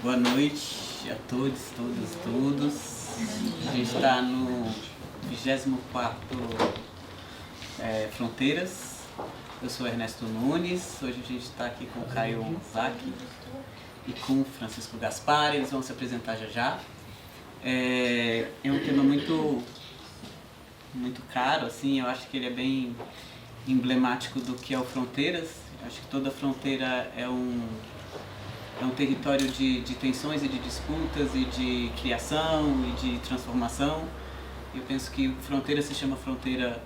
Boa noite a todos, todos. A gente está no 24º Fronteiras. Eu sou Ernesto Nunes. Hoje a gente está aqui com o Caio Zaki e com o Francisco Gaspar. Eles vão se apresentar já. É um tema muito caro, assim. Eu acho que ele é bem emblemático do que é o Fronteiras. Eu acho que toda fronteira é um território de tensões e de disputas e de criação e de transformação. Eu penso que Fronteira se chama Fronteira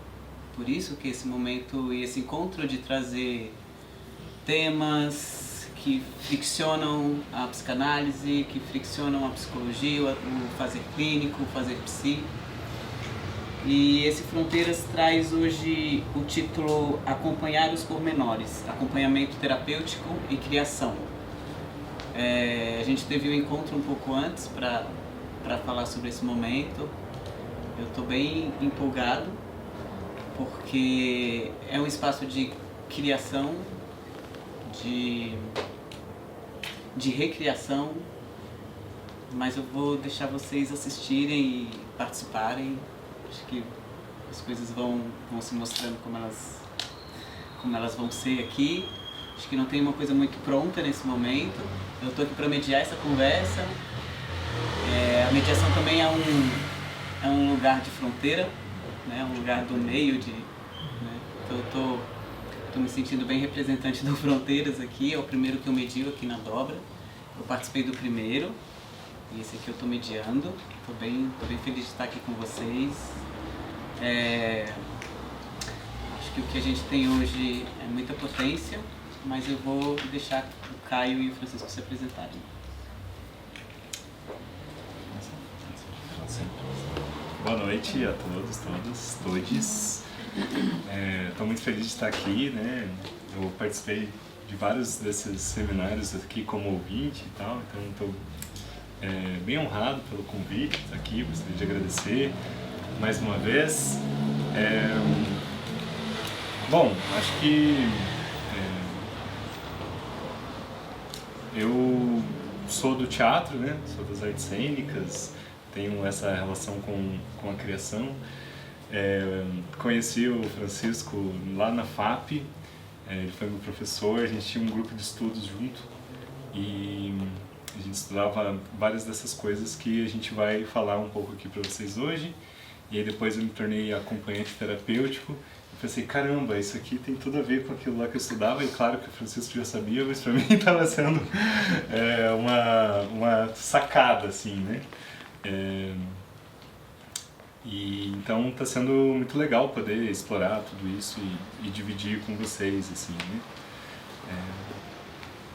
por isso, que esse momento e esse encontro de trazer temas que friccionam a psicanálise, que friccionam a psicologia, o fazer clínico, o fazer psi. E esse Fronteiras traz hoje o título Acompanhar os Pormenores, Acompanhamento Terapêutico e Criação. A gente teve um encontro um pouco antes para falar sobre esse momento. Eu estou bem empolgado porque é um espaço de criação, de recriação, mas eu vou deixar vocês assistirem e participarem. Acho que as coisas vão se mostrando como elas vão ser aqui. Acho que não tem uma coisa muito pronta nesse momento. Eu estou aqui para mediar essa conversa. A mediação também é um lugar de fronteira, né? Um lugar do meio né? Então eu estou me sentindo bem representante do Fronteiras aqui. É o primeiro que eu medio aqui na dobra. Eu participei do primeiro e esse aqui eu estou mediando. Estou bem feliz de estar aqui com vocês. Acho que o que a gente tem hoje é muita potência, mas eu vou deixar o Caio e o Francisco se apresentarem. Boa noite a todos, todes. Estou muito feliz de estar aqui, né? Eu participei de vários desses seminários aqui como ouvinte e tal, então estou bem honrado pelo convite de estar aqui, gostaria de agradecer mais uma vez. Bom, acho que eu sou do teatro, né? Sou das artes cênicas, tenho essa relação com a criação. Conheci o Francisco lá na FAP, ele foi meu professor, a gente tinha um grupo de estudos junto e a gente estudava várias dessas coisas que a gente vai falar um pouco aqui para vocês hoje. E aí depois eu me tornei acompanhante terapêutico. Eu pensei, caramba, isso aqui tem tudo a ver com aquilo lá que eu estudava, e claro que o Francisco já sabia, mas para mim estava sendo uma sacada, assim, né? E então está sendo muito legal poder explorar tudo isso e dividir com vocês, assim, né?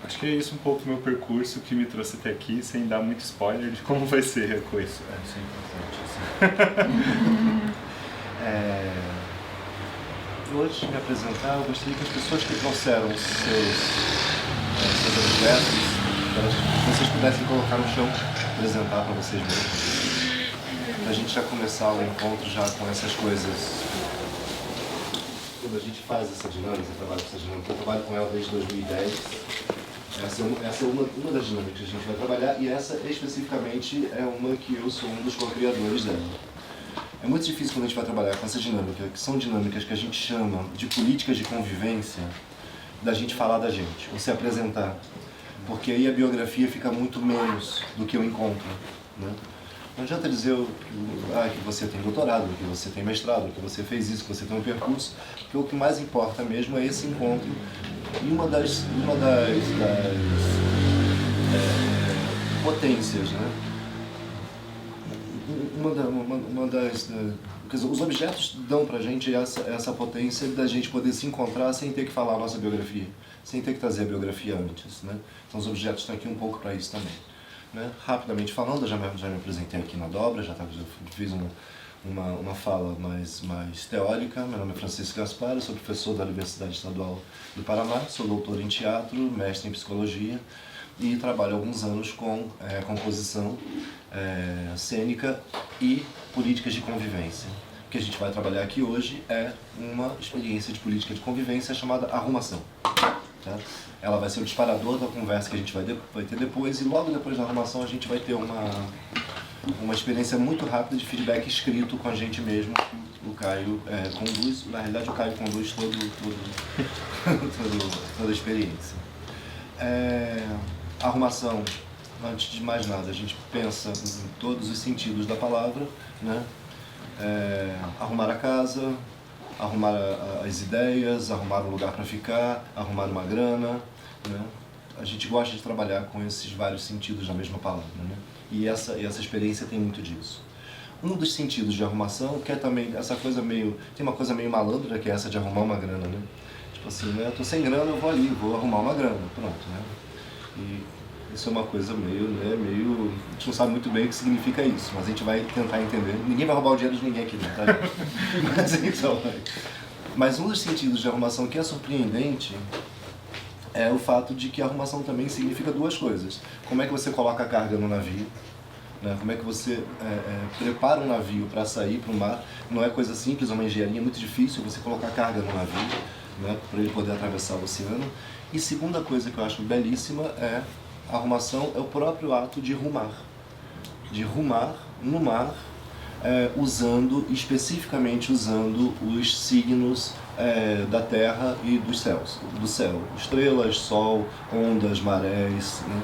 Acho que é isso um pouco do meu percurso que me trouxe até aqui, sem dar muito spoiler de como vai ser a coisa. Isso é importante, assim. Antes de me apresentar, eu gostaria que as pessoas que trouxeram seus objetos, vocês pudessem colocar no chão, apresentar para vocês mesmos. Para a gente já começar o encontro já com essas coisas. Quando a gente faz essa dinâmica, eu trabalho com ela desde 2010. Essa é uma das dinâmicas que a gente vai trabalhar, e essa especificamente é uma que eu sou um dos co-criadores dela. É muito difícil quando a gente vai trabalhar com essa dinâmica, que são dinâmicas que a gente chama de políticas de convivência, da gente falar da gente, ou se apresentar. Porque aí a biografia fica muito menos do que o encontro, né? Não adianta dizer que você tem doutorado, que você tem mestrado, que você fez isso, que você tem um percurso, porque o que mais importa mesmo é esse encontro. E uma das potências, né? Os objetos dão pra gente essa potência da gente poder se encontrar sem ter que falar a nossa biografia, sem ter que trazer a biografia antes, né? Então os objetos estão aqui um pouco para isso também, né? Rapidamente falando, eu já me apresentei aqui na dobra, já fiz uma fala mais teórica. Meu nome é Francisco Gaspar, eu sou professor da Universidade Estadual do Paraná, sou doutor em teatro, mestre em psicologia e trabalho há alguns anos com composição cênica e políticas de convivência. O que a gente vai trabalhar aqui hoje é uma experiência de política de convivência chamada arrumação. Tá? Ela vai ser o disparador da conversa que a gente vai ter depois, e logo depois da arrumação a gente vai ter uma experiência muito rápida de feedback escrito com a gente mesmo. O Caio conduz, na realidade o Caio conduz toda a experiência. Arrumação, antes de mais nada, a gente pensa em todos os sentidos da palavra, né? Arrumar a casa, arrumar as ideias, arrumar um lugar para ficar, arrumar uma grana, né? A gente gosta de trabalhar com esses vários sentidos da mesma palavra, né? E essa experiência tem muito disso. Um dos sentidos de arrumação, que é também essa coisa meio... Tem uma coisa meio malandra, que é essa de arrumar uma grana, né? Tipo assim, né? Eu tô sem grana, eu vou ali, vou arrumar uma grana, pronto, né? E isso é uma coisa meio... A gente não sabe muito bem o que significa isso, mas a gente vai tentar entender. Ninguém vai roubar o dinheiro de ninguém aqui, né? Tá? Mas um dos sentidos de arrumação que é surpreendente é o fato de que a arrumação também significa duas coisas. Como é que você coloca a carga no navio, né? Como é que você prepara um navio para sair para o mar. Não é coisa simples, é uma engenharia muito difícil você colocar carga no navio, né? Para ele poder atravessar o oceano. E segunda coisa que eu acho belíssima é a arrumação, é o próprio ato de rumar. De rumar no mar, especificamente usando os signos da terra e dos céus, do céu, estrelas, sol, ondas, marés, né?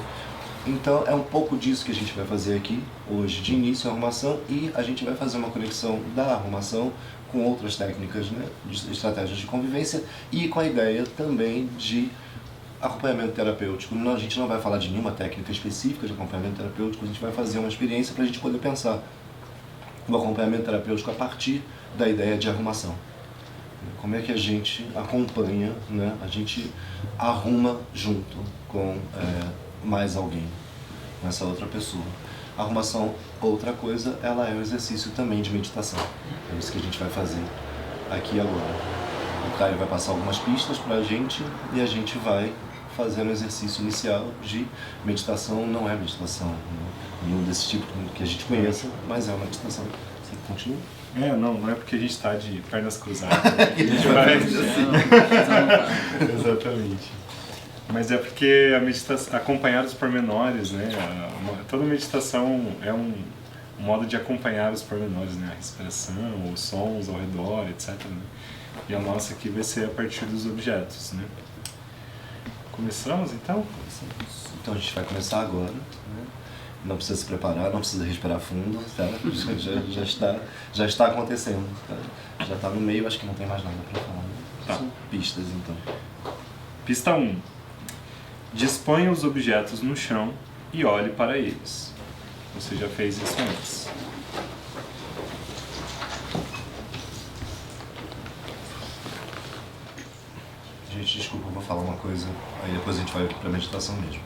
Então é um pouco disso que a gente vai fazer aqui hoje, de início a arrumação, e a gente vai fazer uma conexão da arrumação com outras técnicas, né, de estratégias de convivência, e com a ideia também de acompanhamento terapêutico. A gente não vai falar de nenhuma técnica específica de acompanhamento terapêutico, a gente vai fazer uma experiência para a gente poder pensar no acompanhamento terapêutico a partir da ideia de arrumação. Como é que a gente acompanha, né? A gente arruma junto com mais alguém, com essa outra pessoa. A arrumação, outra coisa, ela é um exercício também de meditação. É isso que a gente vai fazer aqui agora. O Caio vai passar algumas pistas para a gente e a gente vai fazer um exercício inicial de meditação. Não é meditação, nenhum desse tipo que a gente conheça, mas é uma meditação. Você continua? Não é porque a gente está de pernas cruzadas. A gente vai... Exatamente. Mas é porque a meditação, acompanhar os pormenores, né? Toda meditação é um modo de acompanhar os pormenores, né? A respiração, os sons ao redor, etc. Né? E a nossa aqui vai ser a partir dos objetos, né? Começamos então? Então a gente vai começar agora, né? Não precisa se preparar, não precisa respirar fundo, tá? já está acontecendo, tá? Já está no meio, acho que não tem mais nada para falar. Né? Tá. São pistas então. Pista 1. Disponha os objetos no chão e olhe para eles. Você já fez isso antes. Gente, desculpa, eu vou falar uma coisa, aí depois a gente vai para a meditação mesmo.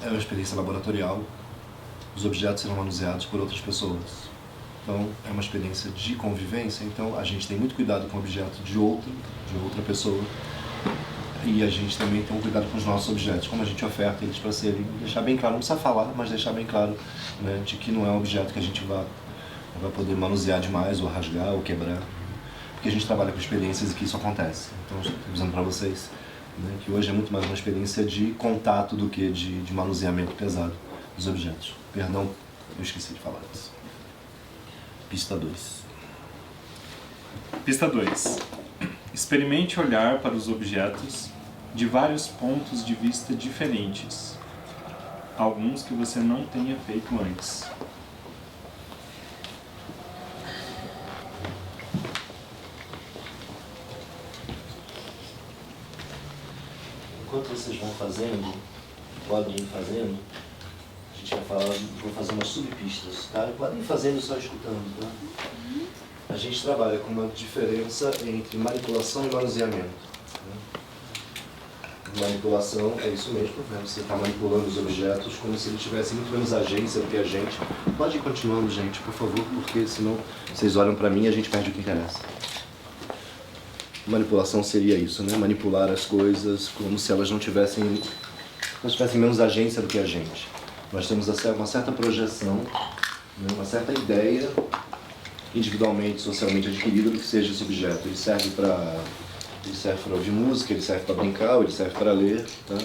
É uma experiência laboratorial, os objetos serão manuseados por outras pessoas. Então, é uma experiência de convivência, então a gente tem muito cuidado com o objeto de outra pessoa, e a gente também tem um cuidado com os nossos objetos, como a gente oferta eles para serem, deixar bem claro, não precisa falar, mas deixar bem claro, né, de que não é um objeto que a gente vai poder manusear demais, ou rasgar, ou quebrar, porque a gente trabalha com experiências e que isso acontece. Então, estou dizendo para vocês, né, que hoje é muito mais uma experiência de contato do que de manuseamento pesado dos objetos. Perdão, eu esqueci de falar isso. Pista 2. Pista 2. Experimente olhar para os objetos de vários pontos de vista diferentes, alguns que você não tenha feito antes. Enquanto vocês vão podem ir fazendo, a gente vai falar, vou fazer umas subpistas, tá? Podem ir fazendo só escutando, tá? A gente trabalha com uma diferença entre manipulação e manuseamento. Né? Manipulação é isso mesmo, né? Você está manipulando os objetos como se eles tivessem muito menos agência do que a gente. Pode ir continuando, gente, por favor, porque senão vocês olham para mim e a gente perde o que interessa. Manipulação seria isso, né? Manipular as coisas como se elas não tivessem menos agência do que a gente. Nós temos uma certa projeção, né? Uma certa ideia individualmente, socialmente adquirida do que seja esse objeto. Ele serve para ele serve para ouvir música, ele serve para brincar, ele serve para ler. Tá?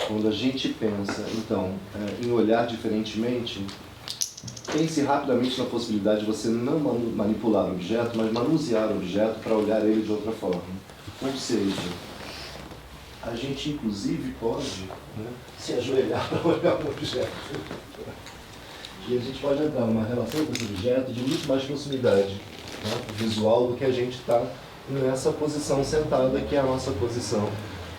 Quando a gente pensa, então, em olhar diferentemente, pense rapidamente na possibilidade de você não manipular o objeto, mas manusear o objeto para olhar ele de outra forma. Ou seja, a gente inclusive pode, né, se ajoelhar para olhar um objeto. E a gente pode entrar numa relação com esse objeto de muito mais proximidade, né, visual, do que a gente está nessa posição sentada, que é a nossa posição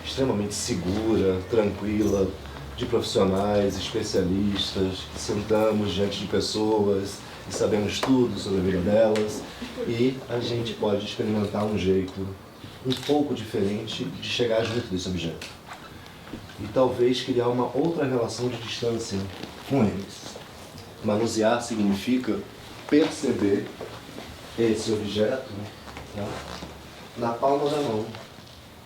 extremamente segura, tranquila, de profissionais, especialistas, que sentamos diante de pessoas e sabemos tudo sobre a vida delas, e a gente pode experimentar um jeito um pouco diferente de chegar junto desse objeto. E talvez criar uma outra relação de distância com eles. Manusear significa perceber esse objeto, tá, na palma da mão,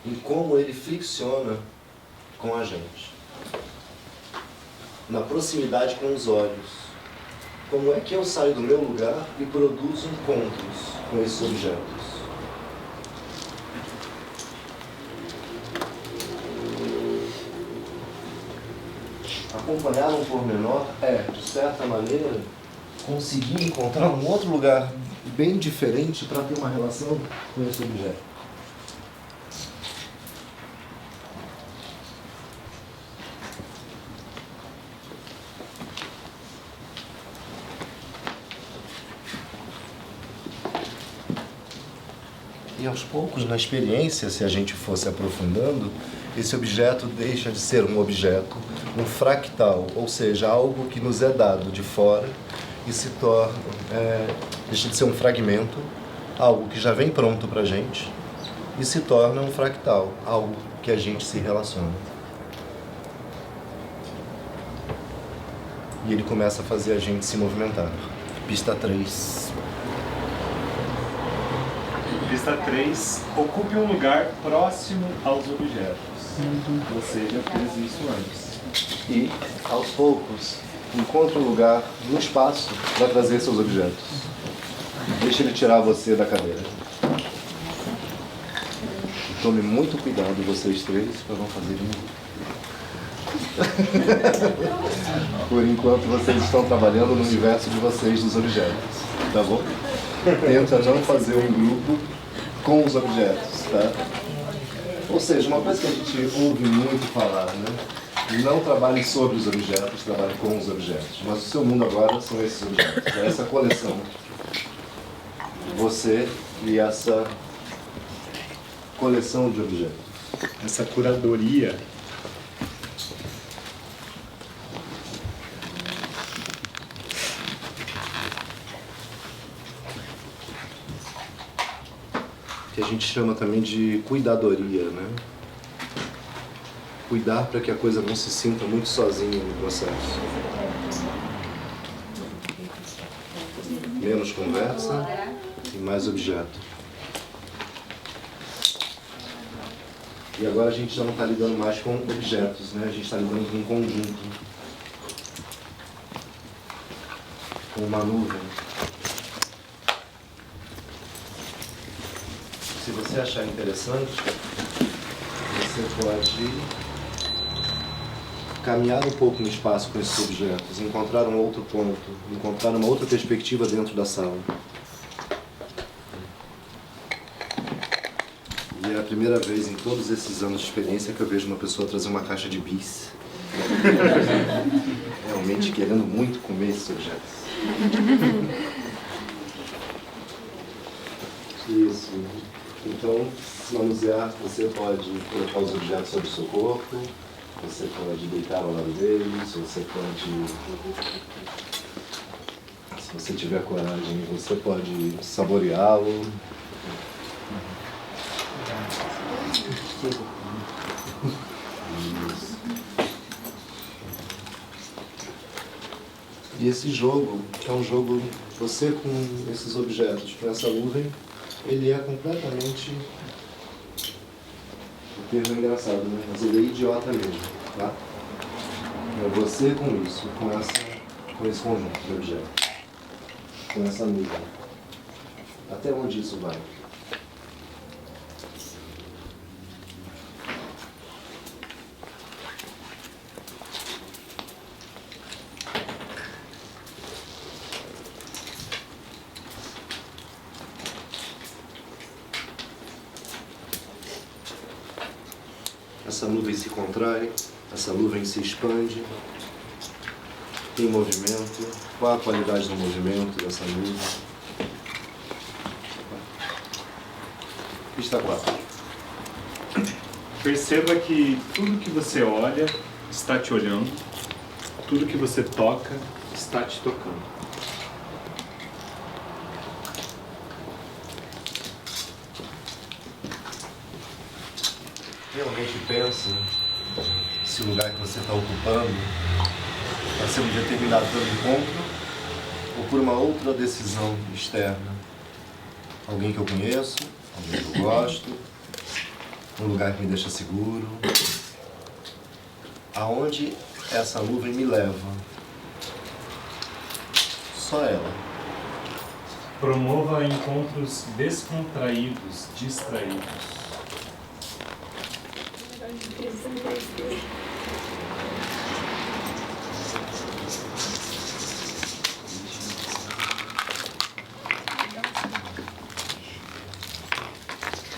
em como ele fricciona com a gente. Na proximidade com os olhos. Como é que eu saio do meu lugar e produzo encontros com esses objetos? Acompanhar um pormenor é, de certa maneira, conseguir encontrar um outro lugar bem diferente para ter uma relação com esse objeto. E aos poucos, na experiência, se a gente fosse aprofundando, esse objeto deixa de ser um objeto, um fractal, ou seja, algo que nos é dado de fora e se torna, deixa de ser um fragmento, algo que já vem pronto para a gente, e se torna um fractal, algo que a gente se relaciona. E ele começa a fazer a gente se movimentar. Pista 3. Pista 3, ocupe um lugar próximo aos objetos. Você já fez isso antes. E, aos poucos, encontre um lugar no espaço para trazer seus objetos. Deixe ele tirar você da cadeira. E tome muito cuidado, vocês três, para não fazerem Por enquanto, vocês estão trabalhando no universo de vocês, dos objetos. Tá bom? Tenta não fazer um grupo com os objetos, tá? Ou seja, uma coisa que a gente ouve muito falar, né? Não trabalhe sobre os objetos, trabalhe com os objetos. Mas o seu mundo agora são esses objetos, é essa coleção. Você e essa coleção de objetos. Essa curadoria. Que a gente chama também de cuidadoria, né? Cuidar para que a coisa não se sinta muito sozinha no processo. Menos conversa e mais objeto. E agora a gente já não está lidando mais com objetos, né? A gente está lidando com um conjunto. Com uma nuvem. Se você achar interessante, você pode caminhar um pouco no espaço com esses objetos, encontrar um outro ponto, encontrar uma outra perspectiva dentro da sala. E é a primeira vez em todos esses anos de experiência que eu vejo uma pessoa trazer uma caixa de bis. Realmente querendo muito comer esses objetos. Isso. Então, se manusear, você pode colocar os objetos sobre o seu corpo, você pode deitar ao lado deles, você pode, se você tiver coragem, você pode saboreá-lo. Isso. E esse jogo, que é um jogo, você com esses objetos, com essa nuvem, ele é completamente, o termo é engraçado, né? Mas ele é idiota mesmo, tá? É você com isso, com esse conjunto de objetos, com essa nuvem. Até onde isso vai? essa nuvem se contrai, essa nuvem se expande. Tem movimento. Qual a qualidade do movimento dessa nuvem? Pista 4. Perceba que tudo que você olha está te olhando, tudo que você toca está te tocando. Tem alguém que pensa se o lugar que você está ocupando vai ser um determinado pelo encontro ou por uma outra decisão externa? Alguém que eu conheço, alguém que eu gosto, um lugar que me deixa seguro. Aonde essa nuvem me leva? Só ela. Promova encontros descontraídos, distraídos.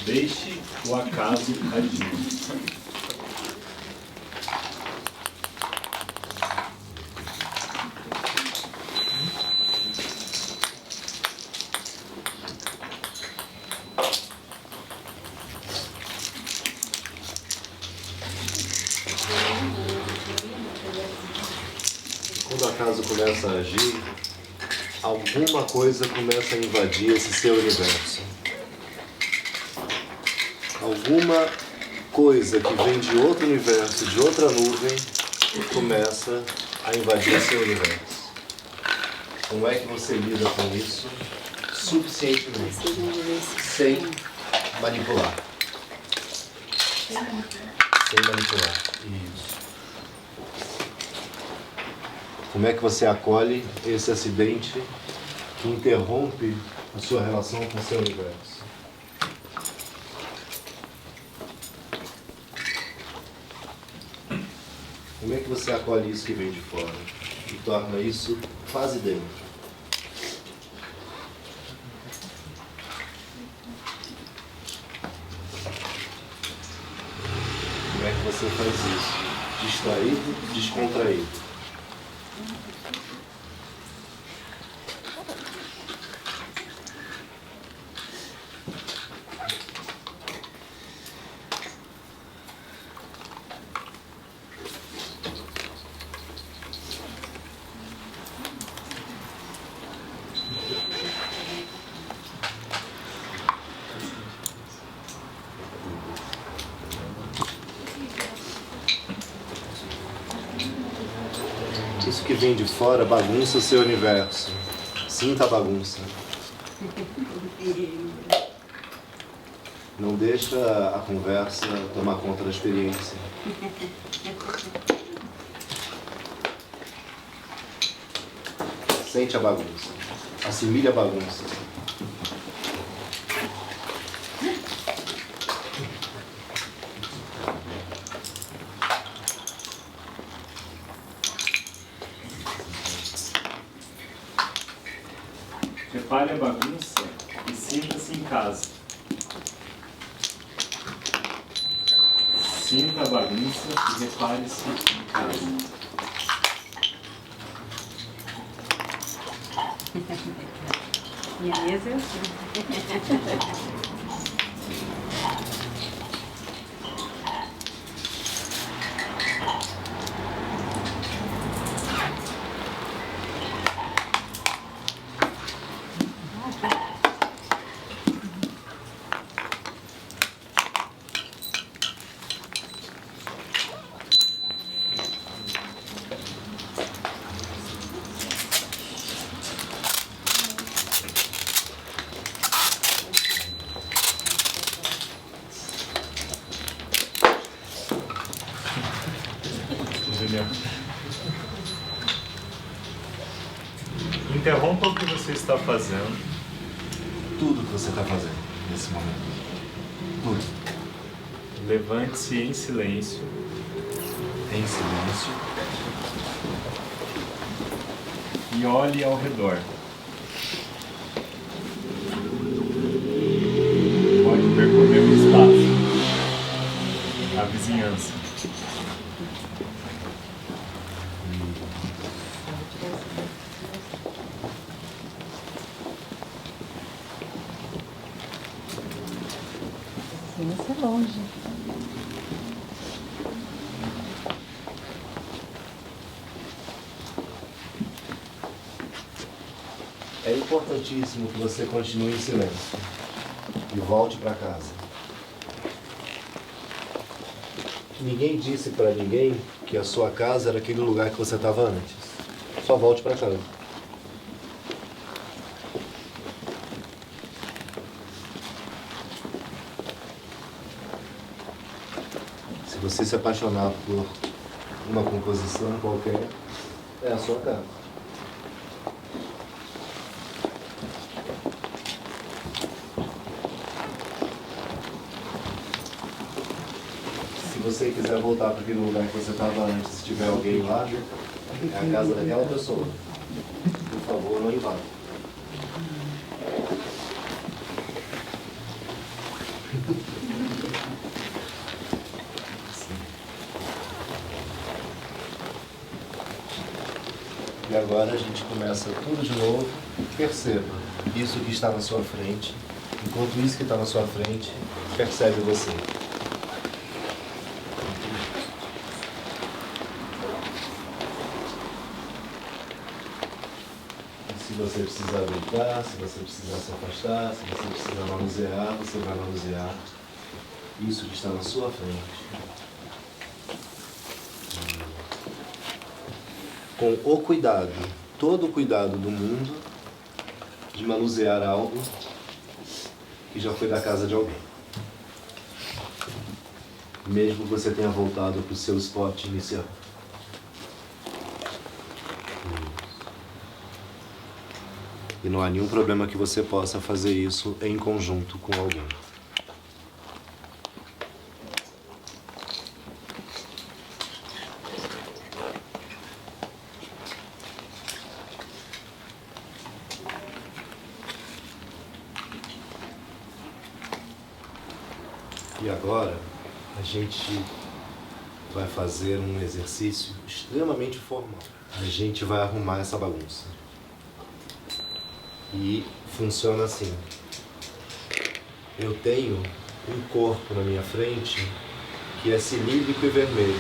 Deixe o acaso agir. Quando o acaso começa a agir, alguma coisa começa a invadir esse seu universo. Alguma coisa que vem de outro universo, de outra nuvem, começa a invadir seu universo. Como é que você lida com isso suficientemente, sem manipular? Sem manipular. Isso. Como é que você acolhe esse acidente que interrompe a sua relação com o seu universo? Como é que você acolhe isso que vem de fora e torna isso quase dentro? Como é que você faz isso? Distraído, descontraído. Isso que vem de fora bagunça o seu universo. Sinta a bagunça. Não deixa a conversa tomar conta da experiência. Sente a bagunça. Assimile a bagunça. Repare a bagunça e sinta-se em casa. Sinta a bagunça e repare-se em casa. Minha mesa é assim. Interrompa o que você está fazendo. Tudo que você está fazendo nesse momento. Tudo. Levante-se em silêncio. Em silêncio. E olhe ao redor. Pode percorrer o espaço, a vizinhança. Pensa longe. É importantíssimo que você continue em silêncio e volte para casa. Ninguém disse para ninguém que a sua casa era aquele lugar que você estava antes. Só volte para casa. Se você se apaixonar por uma composição qualquer, é a sua casa. Se você quiser voltar para aquele lugar que você estava antes, se tiver alguém lá, é a casa daquela pessoa. Por favor, não invada. E agora a gente começa tudo de novo. Perceba isso que está na sua frente. Enquanto isso que está na sua frente, percebe você. Se você precisar deitar, se você precisar se afastar, se você precisar manusear, você vai manusear isso que está na sua frente. Com o cuidado, todo o cuidado do mundo, de manusear algo que já foi da casa de alguém. Mesmo que você tenha voltado para o seu spot inicial. E não há nenhum problema que você possa fazer isso em conjunto com alguém. E agora, a gente vai fazer um exercício extremamente formal. A gente vai arrumar essa bagunça. E funciona assim. Eu tenho um corpo na minha frente que é cilíndrico e vermelho.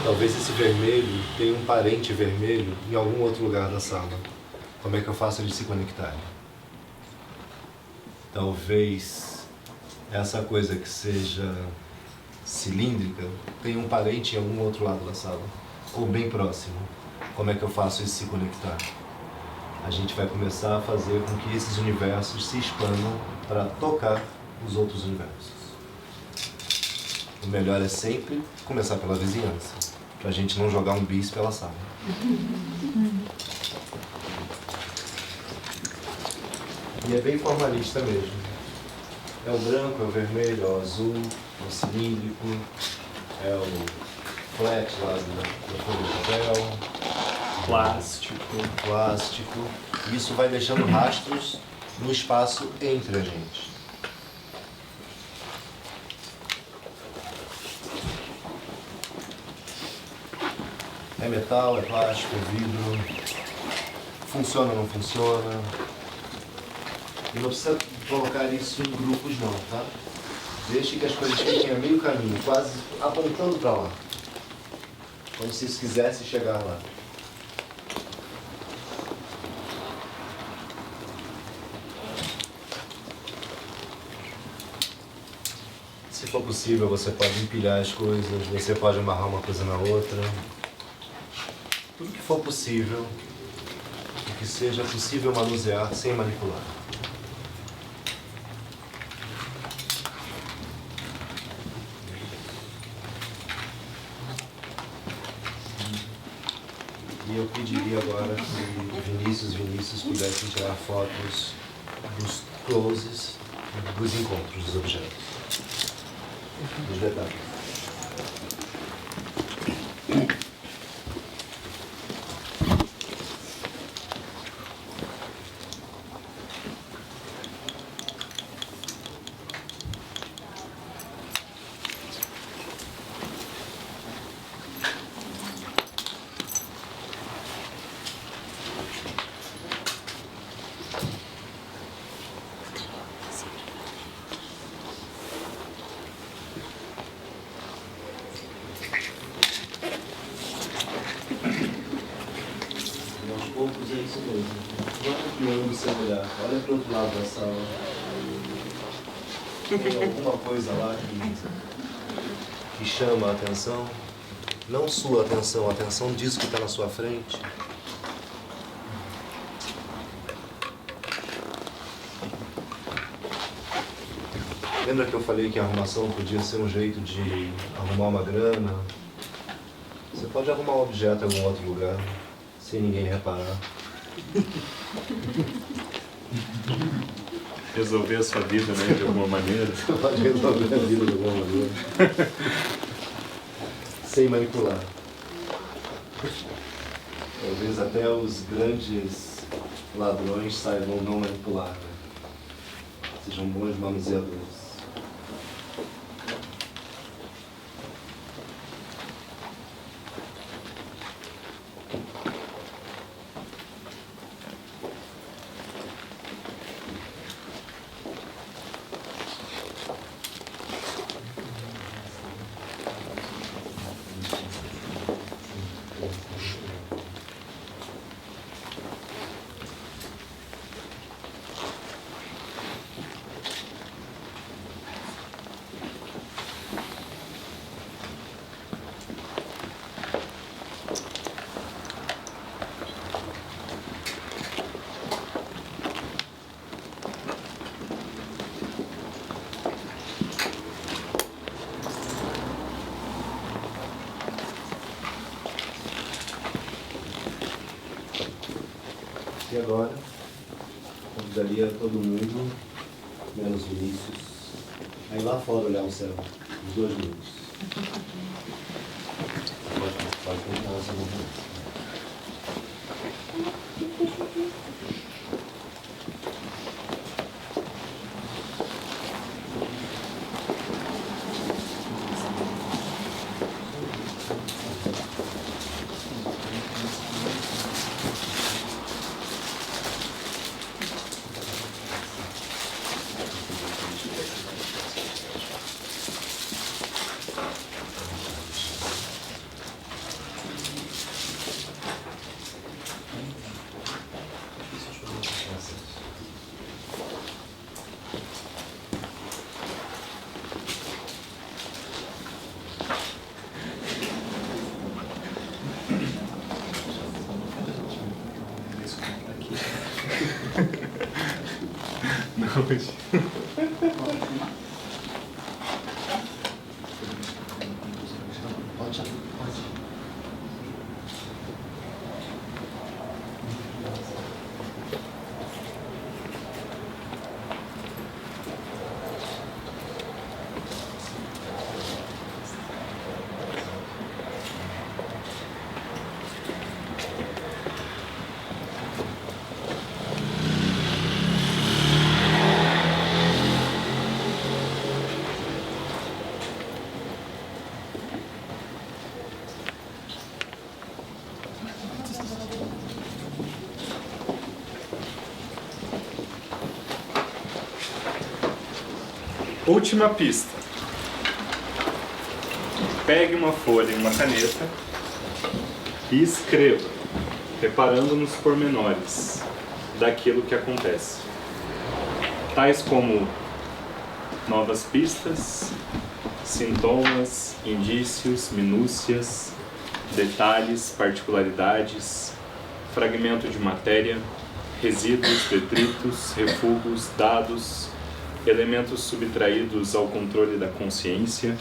Talvez esse vermelho tenha um parente vermelho em algum outro lugar da sala. Como é que eu faço eles se conectarem? Talvez essa coisa que seja cilíndrica tenha um parente em algum outro lado da sala, ou bem próximo. Como é que eu faço eles se conectar? A gente vai começar a fazer com que esses universos se expandam para tocar os outros universos. O melhor é sempre começar pela vizinhança, para a gente não jogar um bis pela sala. E é bem formalista mesmo. É o branco, é o vermelho, é o azul, é o cilíndrico, é o flat lá da folha de papel. Plástico. Isso vai deixando rastros no espaço entre a gente. É metal, é plástico, é vidro. Funciona ou não funciona. E não precisa colocar isso em grupos não, tá? Deixe que as coisas fiquem a meio caminho, quase apontando para lá. Como se isso quisesse chegar lá. Se for possível, você pode empilhar as coisas, você pode amarrar uma coisa na outra. Tudo que for possível, o que seja possível manusear sem manipular. E eu pediria agora que Vinícius pudessem tirar fotos dos closes, dos encontros dos objetos. Dos detalhes. desviando o seu olhar. Olha para o outro lado da sala. Tem alguma coisa lá que chama a atenção? Não sua atenção, a atenção disso que está na sua frente. Lembra que eu falei que a arrumação podia ser um jeito de arrumar uma grana? Você pode arrumar um objeto em algum outro lugar, sem ninguém reparar. Resolver a sua vida, né, de alguma maneira. Você pode resolver a vida de alguma maneira. Sem manipular. Talvez até os grandes ladrões saibam não manipular, né? Sejam bons manuseadores. E agora, convidaria todo mundo, menos Vinícius, a ir lá fora olhar o céu, uns 2 minutos. Pode tentar essa movimento. Não, mas... Pode. Última pista. Pegue uma folha e uma caneta e escreva, reparando nos pormenores daquilo que acontece. Tais como novas pistas, sintomas, indícios, minúcias, detalhes, particularidades, fragmento de matéria, resíduos, detritos, refugos, dados, elementos subtraídos ao controle da consciência,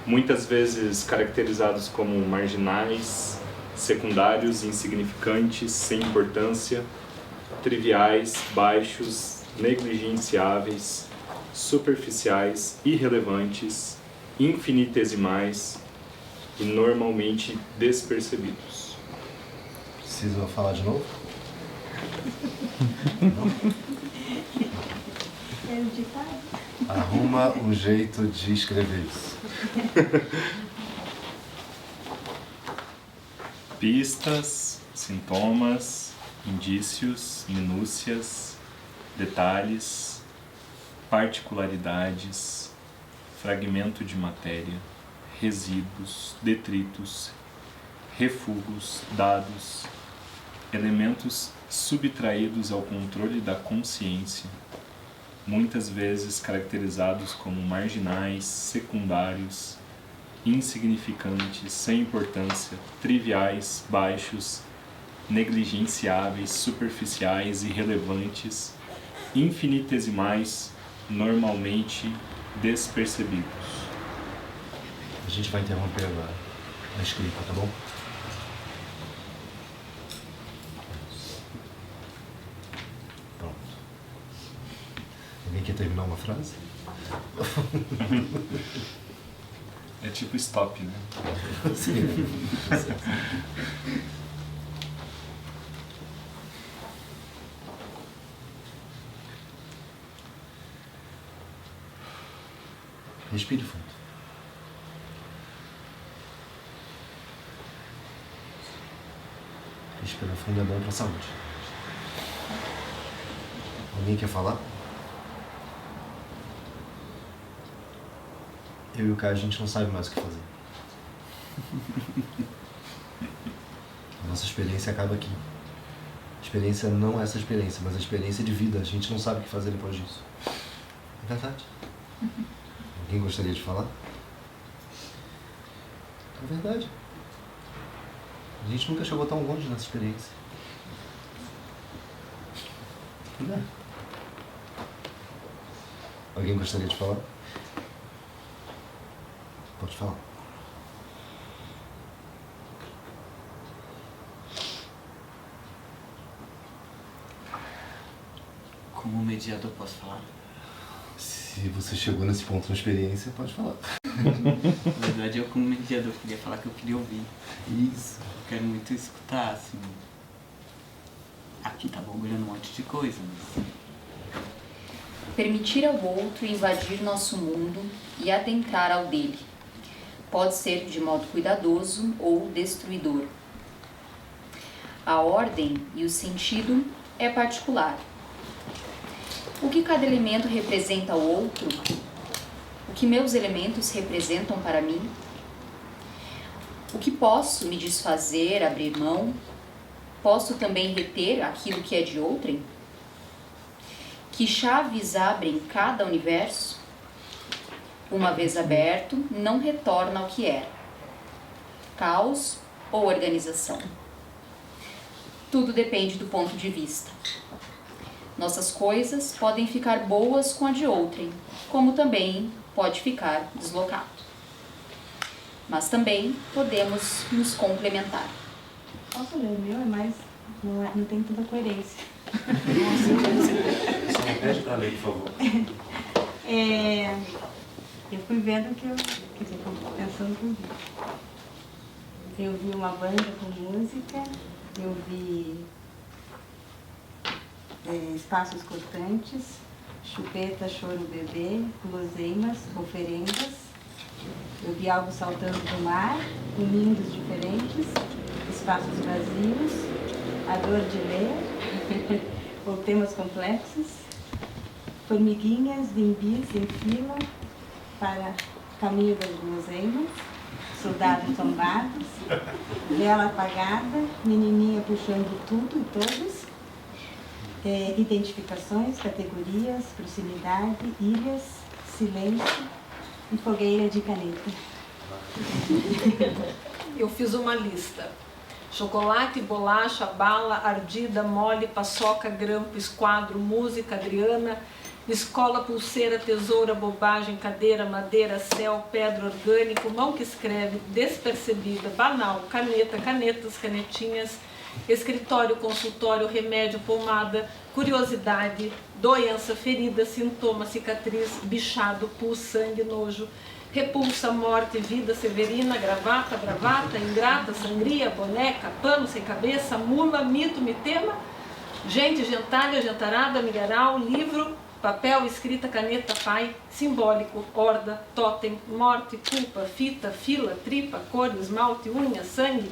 muitas vezes caracterizados como marginais, secundários, insignificantes, sem importância, triviais, baixos, negligenciáveis, superficiais, irrelevantes, infinitesimais e normalmente despercebidos. Preciso falar de novo? É o ditado? Arruma um jeito de escrever isso. Pistas, sintomas, indícios, minúcias, detalhes, particularidades, fragmento de matéria, resíduos, detritos, refugos, dados, elementos subtraídos ao controle da consciência, muitas vezes caracterizados como marginais, secundários, insignificantes, sem importância, triviais, baixos, negligenciáveis, superficiais, irrelevantes, infinitesimais, normalmente despercebidos. A gente vai interromper agora a escrita, tá bom? Pronto. Alguém quer terminar uma frase? É tipo stop, né? Sim. Respire fundo. Respirar fundo é bom para a saúde. Alguém quer falar? Eu e o Caio, a gente não sabe mais o que fazer. A nossa experiência acaba aqui. A experiência não é essa experiência, mas a experiência de vida. A gente não sabe o que fazer depois disso. É verdade. Alguém gostaria de falar? É verdade. A gente nunca chegou tão longe nessa experiência. Não é? Alguém gostaria de falar? Pode falar. Como mediador, posso falar? Se você chegou nesse ponto na experiência, pode falar. Na verdade, eu como mediador queria falar que eu queria ouvir. Isso. Eu quero muito escutar, assim. Aqui tá borbulhando um monte de coisa, mas... Permitir ao outro invadir nosso mundo e adentrar ao dele. Pode ser de modo cuidadoso ou destruidor. A ordem e o sentido é particular. O que cada elemento representa ao outro? O que meus elementos representam para mim? O que posso me desfazer, abrir mão? Posso também reter aquilo que é de outrem? Que chaves abrem cada universo? Uma vez aberto, não retorna ao que era. Caos ou organização? Tudo depende do ponto de vista. Nossas coisas podem ficar boas com a de outrem, como também pode ficar deslocado. Mas também podemos nos complementar. Posso ler o meu? É mais... Não tem tanta coerência. Só me pede para ler, por favor. Eu fui vendo que eu... Quer dizer, pensando que eu vi. Eu vi uma banda com música, eu vi espaços cortantes, chupeta, choro, bebê, guloseimas, oferendas. Eu vi algo saltando do mar, em mundos diferentes, espaços vazios, a dor de ler, ou temas complexos, formiguinhas, bimbis em fila para caminho das guloseimas, soldados tombados, vela apagada, menininha puxando tudo e todos, identificações, categorias, proximidade, ilhas, silêncio e fogueira de caneta. Eu fiz uma lista. Chocolate, bolacha, bala, ardida, mole, paçoca, grampo, esquadro, música, Adriana, escola, pulseira, tesoura, bobagem, cadeira, madeira, céu, pedra, orgânico, mão que escreve, despercebida, banal, caneta, canetas, canetinhas, escritório, consultório, remédio, pomada, curiosidade, doença, ferida, sintoma, cicatriz, bichado, pus, sangue, nojo, repulsa, morte, vida, severina, gravata, bravata, ingrata, sangria, boneca, pano sem cabeça, mula, mito, mitema, gente, gentalha, gentarada, milharal, livro, papel, escrita, caneta, pai, simbólico, horda, totem, morte, culpa, fita, fila, tripa, cor, esmalte, unha, sangue,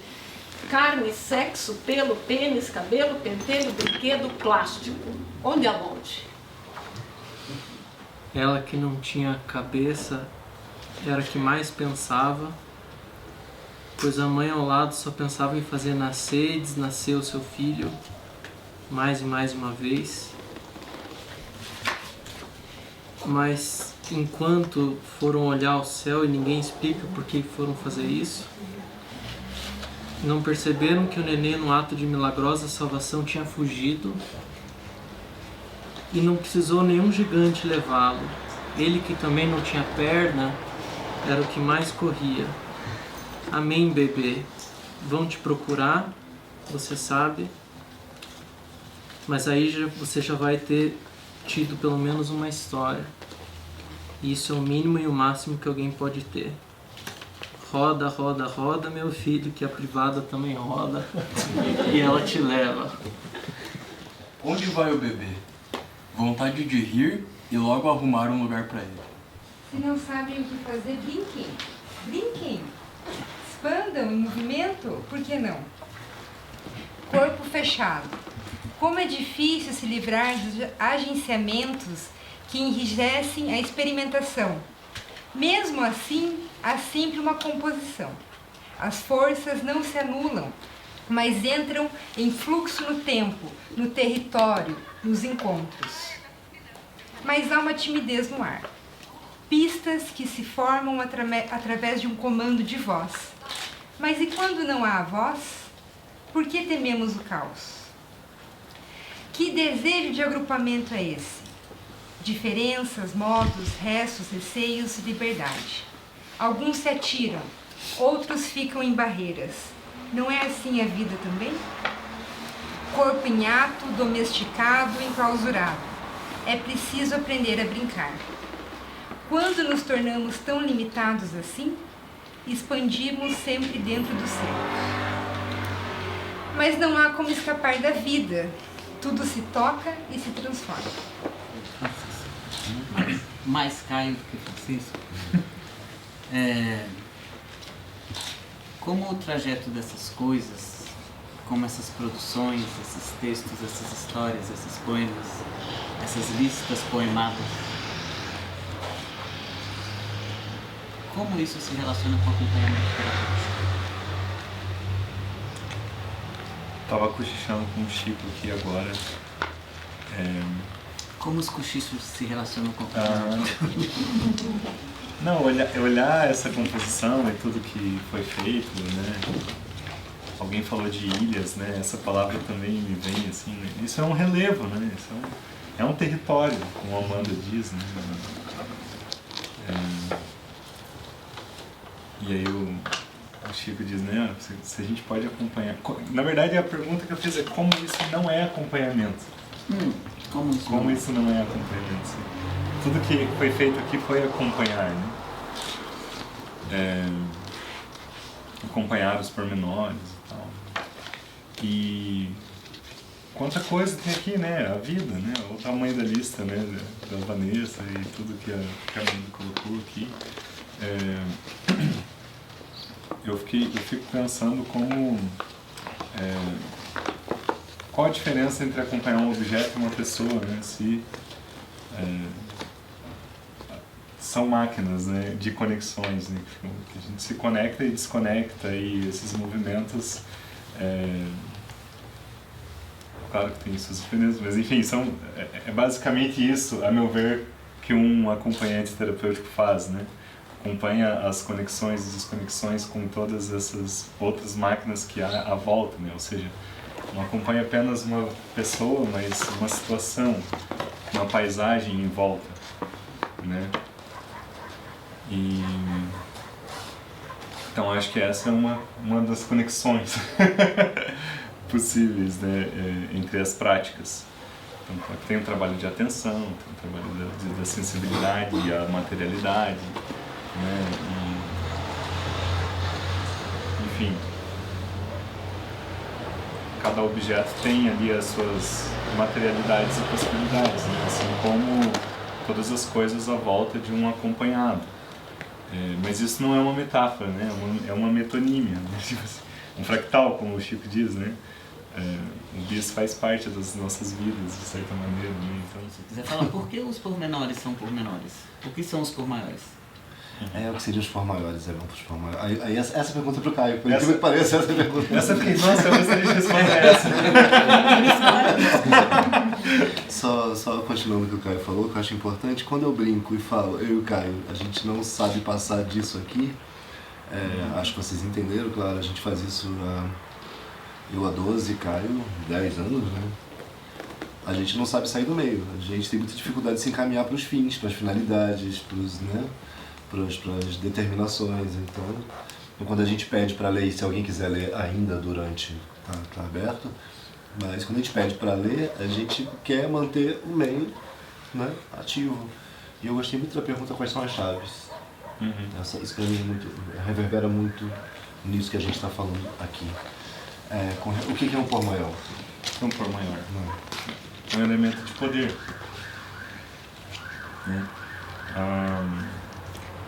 carne, sexo, pelo, pênis, cabelo, pentelho, brinquedo, plástico. Onde a monte? Ela que não tinha cabeça era a que mais pensava, pois a mãe ao lado só pensava em fazer nascer e desnascer o seu filho, mais e mais uma vez. Mas enquanto foram olhar o céu e ninguém explica por que foram fazer isso, não perceberam que o nenê, no ato de milagrosa salvação, tinha fugido e não precisou nenhum gigante levá-lo. Ele, que também não tinha perna, era o que mais corria. Amém, bebê. Vão te procurar, você sabe, mas aí você já vai ter tido pelo menos uma história. E isso é o mínimo e o máximo que alguém pode ter. Roda, roda, roda, meu filho, que a privada também roda e ela te leva. Onde vai o bebê? Vontade de rir e logo arrumar um lugar para ele. Se não sabem o que fazer, brinquem. Brinquem. Expandam em movimento, por que não? Corpo fechado. Como é difícil se livrar dos agenciamentos que enrijecem a experimentação. Mesmo assim, há sempre uma composição. As forças não se anulam, mas entram em fluxo no tempo, no território, nos encontros. Mas há uma timidez no ar. Pistas que se formam através de um comando de voz. Mas e quando não há voz? Por que tememos o caos? Que desejo de agrupamento é esse? Diferenças, modos, restos, receios, liberdade. Alguns se atiram, outros ficam em barreiras. Não é assim a vida também? Corpo em ato, domesticado, enclausurado. É preciso aprender a brincar. Quando nos tornamos tão limitados assim, expandimos sempre dentro do ser. Mas não há como escapar da vida. Tudo se toca e se transforma. Mais Caio do que Francisco. Como o trajeto dessas coisas, como essas produções, esses textos, essas histórias, esses poemas, essas listas poemadas, como isso se relaciona com o acompanhamento terapêutico? Estava cochichando com o Chico aqui agora. Como os cochichos se relacionam com o acompanhamento? Não, olhar essa composição e tudo que foi feito, né? Alguém falou de ilhas, né? Essa palavra também me vem assim, né? Isso é um relevo, né? Isso é um território, como a Amanda diz, né? E aí o Chico diz, né? Se a gente pode acompanhar. Na verdade, a pergunta que eu fiz é como isso não é acompanhamento. Como isso não é acompanhamento? Sim. Tudo que foi feito aqui foi acompanhar, né? Acompanhar os pormenores e tal. E quanta coisa tem aqui, né? A vida, né? O tamanho da lista, né? Da Vanessa e tudo que a Amanda colocou aqui. Eu fico pensando como... qual a diferença entre acompanhar um objeto e uma pessoa, né? Se são máquinas, né, de conexões, né, que a gente se conecta e desconecta, e esses movimentos, claro que tem suas diferenças, mas enfim, é basicamente isso, a meu ver, que um acompanhante terapêutico faz, né? Acompanha as conexões e desconexões com todas essas outras máquinas que há à volta, né? Ou seja, não acompanha apenas uma pessoa, mas uma situação, uma paisagem em volta, né? Então acho que essa é uma das conexões possíveis, né, entre as práticas. Então, tem um trabalho de atenção, tem um trabalho da sensibilidade e a materialidade, né? Enfim, cada objeto tem ali as suas materialidades e possibilidades, né? Assim como todas as coisas à volta de um acompanhado. Mas isso não é uma metáfora, né? É uma metonímia, né? Um fractal, como o Chico diz, né? O bis faz parte das nossas vidas, de certa maneira, né? Então, se quiser falar, por que os pormenores são pormenores? O que são os pormaiores? O que seriam os for maiores, vamos para os for maiores. Aí essa pergunta para o Caio, por incrível que pareça, essa pergunta. Essa fiquei, nossa, eu gostaria de responder essa. Só continuando o que o Caio falou, que eu acho importante, quando eu brinco e falo, eu e o Caio, a gente não sabe passar disso aqui, acho que vocês entenderam, claro, a gente faz isso, eu há 12, Caio, 10 anos, né? A gente não sabe sair do meio, a gente tem muita dificuldade de se encaminhar para os fins, para as finalidades, para as determinações. Então, quando a gente pede para ler, se alguém quiser ler ainda durante, tá aberto, mas quando a gente pede para ler, a gente quer manter o meio, né, ativo. E eu gostei muito da pergunta quais são as chaves. Isso para mim reverbera muito nisso que a gente está falando aqui. O que é um por maior? Um por maior. É um elemento de poder. Né?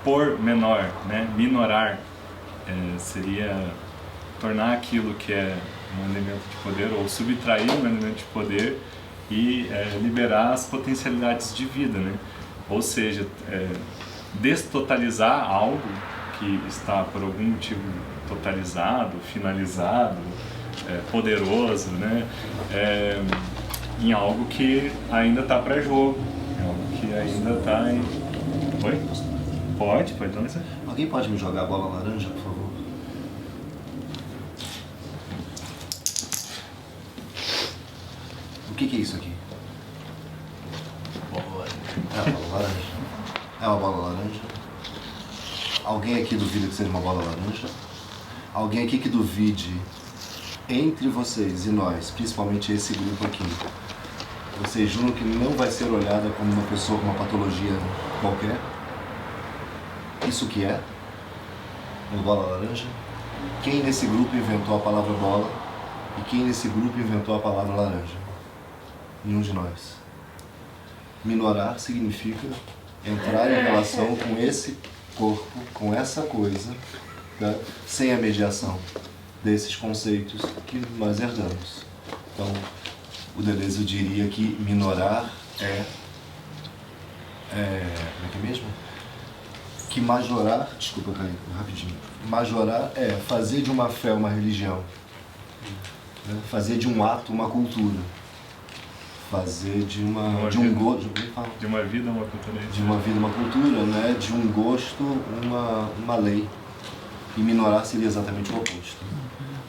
Por menor, né? Minorar, seria tornar aquilo que é um elemento de poder, ou subtrair um elemento de poder e liberar as potencialidades de vida, né? Ou seja, destotalizar algo que está por algum motivo totalizado, finalizado, poderoso, né? Em algo que ainda está para jogo, algo que ainda está em... Oi? Pode dar licença. Alguém pode me jogar a bola laranja, por favor? O que é isso aqui? Bola laranja. É uma bola laranja. É uma bola laranja. Alguém aqui duvida que seja uma bola laranja? Alguém aqui que duvide entre vocês e nós, principalmente esse grupo aqui, vocês juram que não vai ser olhada como uma pessoa com uma patologia qualquer? Isso que é? Uma bola laranja? Quem nesse grupo inventou a palavra bola? E quem nesse grupo inventou a palavra laranja? Nenhum de nós. Minorar significa entrar em relação com esse corpo, com essa coisa, tá? Sem a mediação desses conceitos que nós herdamos. Então, o Deleuze diria que minorar como é que é mesmo? Que majorar, desculpa, Caio, rapidinho. Majorar é fazer de uma fé uma religião, né? Fazer de um ato uma cultura, fazer de uma vida uma cultura, de uma vida uma cultura, né? De um gosto uma lei. E minorar seria exatamente o oposto.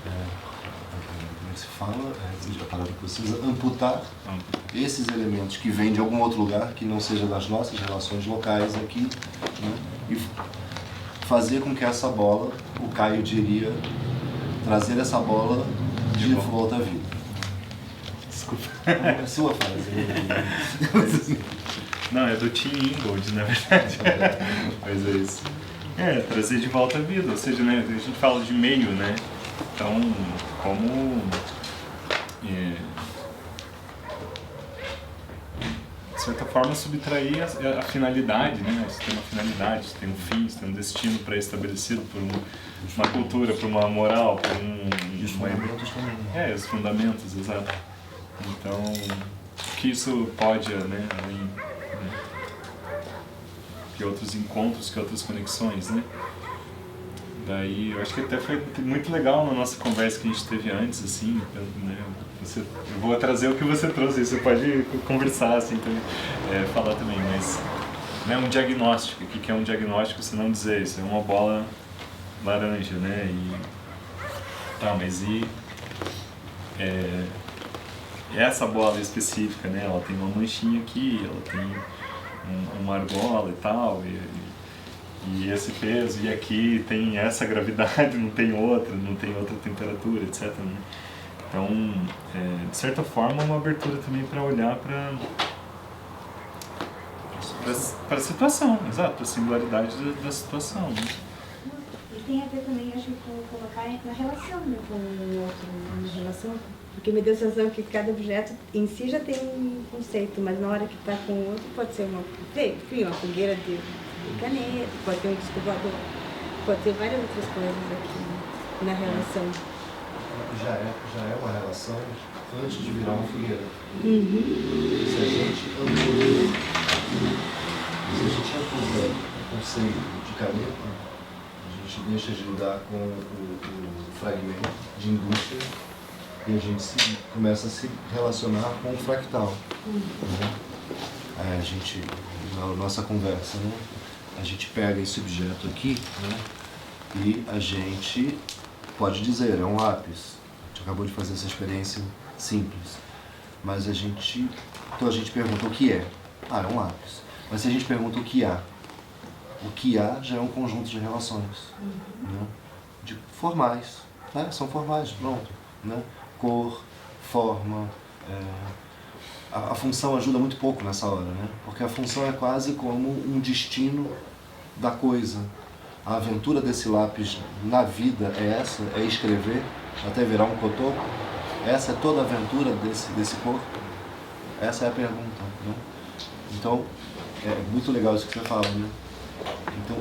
Como é que se fala? A palavra que você usa, amputar esses elementos que vêm de algum outro lugar, que não seja das nossas relações locais aqui, né? E fazer com que essa bola, o Caio diria, trazer essa bola de volta à vida. Desculpa. É a sua frase. Não, é do Tim Ingold, na verdade. Mas é isso. Trazer de volta à vida, ou seja, né, a gente fala de meio, né? Então, como de certa forma subtrair a finalidade, né? Você tem uma finalidade, você tem um fim, você tem um destino pré-estabelecido por uma cultura, por uma moral, por os fundamentos também. Os fundamentos, exato. Então, que isso pode, né, além, que outros encontros, que outras conexões, né? Daí, eu acho que até foi muito legal na nossa conversa que a gente teve antes, assim, né? Eu vou trazer o que você trouxe, você pode conversar, assim, também, falar também, mas, né, um diagnóstico, o que é um diagnóstico, se não dizer isso, é uma bola laranja, né? Essa bola específica, né, ela tem uma manchinha aqui, ela tem uma argola e tal, e esse peso, e aqui tem essa gravidade, não tem outra temperatura, etc. Né? Então, de certa forma, é uma abertura também para olhar para a situação, exato, para a singularidade da situação. Né? E tem a ver também, acho que, com colocar na relação, né, com o outro, na relação. Porque me deu a sensação que cada objeto em si já tem um conceito, mas na hora que está com o outro pode ser uma fogueira de caneta, pode ter um disco voador, pode ter várias outras coisas aqui na relação. Já é uma relação antes de virar uma fogueira. Se a gente amplia o conceito de cada deixa de lidar com o fragmento de indústria e a gente começa a se relacionar com o fractal. Né? A gente, na nossa conversa, né? A gente pega esse objeto aqui, né? E a gente pode dizer, é um lápis. A gente acabou de fazer essa experiência simples. Mas então a gente pergunta o que é. Ah, é um lápis. Mas se a gente pergunta o que há já é um conjunto de relações, né? De formais, né? São formais, pronto, né? Cor, forma, a função ajuda muito pouco nessa hora, né? Porque a função é quase como um destino da coisa. A aventura desse lápis na vida é essa, é escrever até virar um cotoco. Essa é toda a aventura desse corpo. Essa é a pergunta, né? Então, é muito legal isso que você fala, né? Então,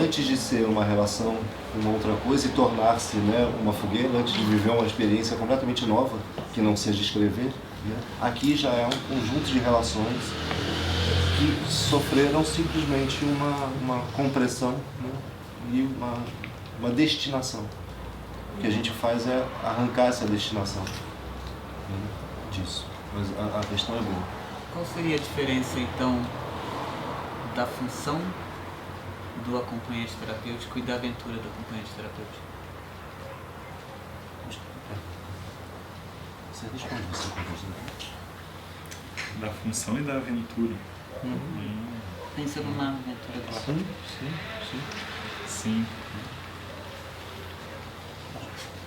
antes de ser uma relação com uma outra coisa e tornar-se, né, uma fogueira, antes de viver uma experiência completamente nova, que não seja escrever, né, aqui já é um conjunto de relações que sofreram simplesmente uma compressão, né, e uma destinação. O que a gente faz é arrancar essa destinação, né, disso. Mas a questão é boa. Qual seria a diferença, então, da função do acompanhante terapêutico e da aventura do acompanhante terapêutico? Você responde, você responde. Da função e da aventura. Pensando na aventura do Sim. Sim.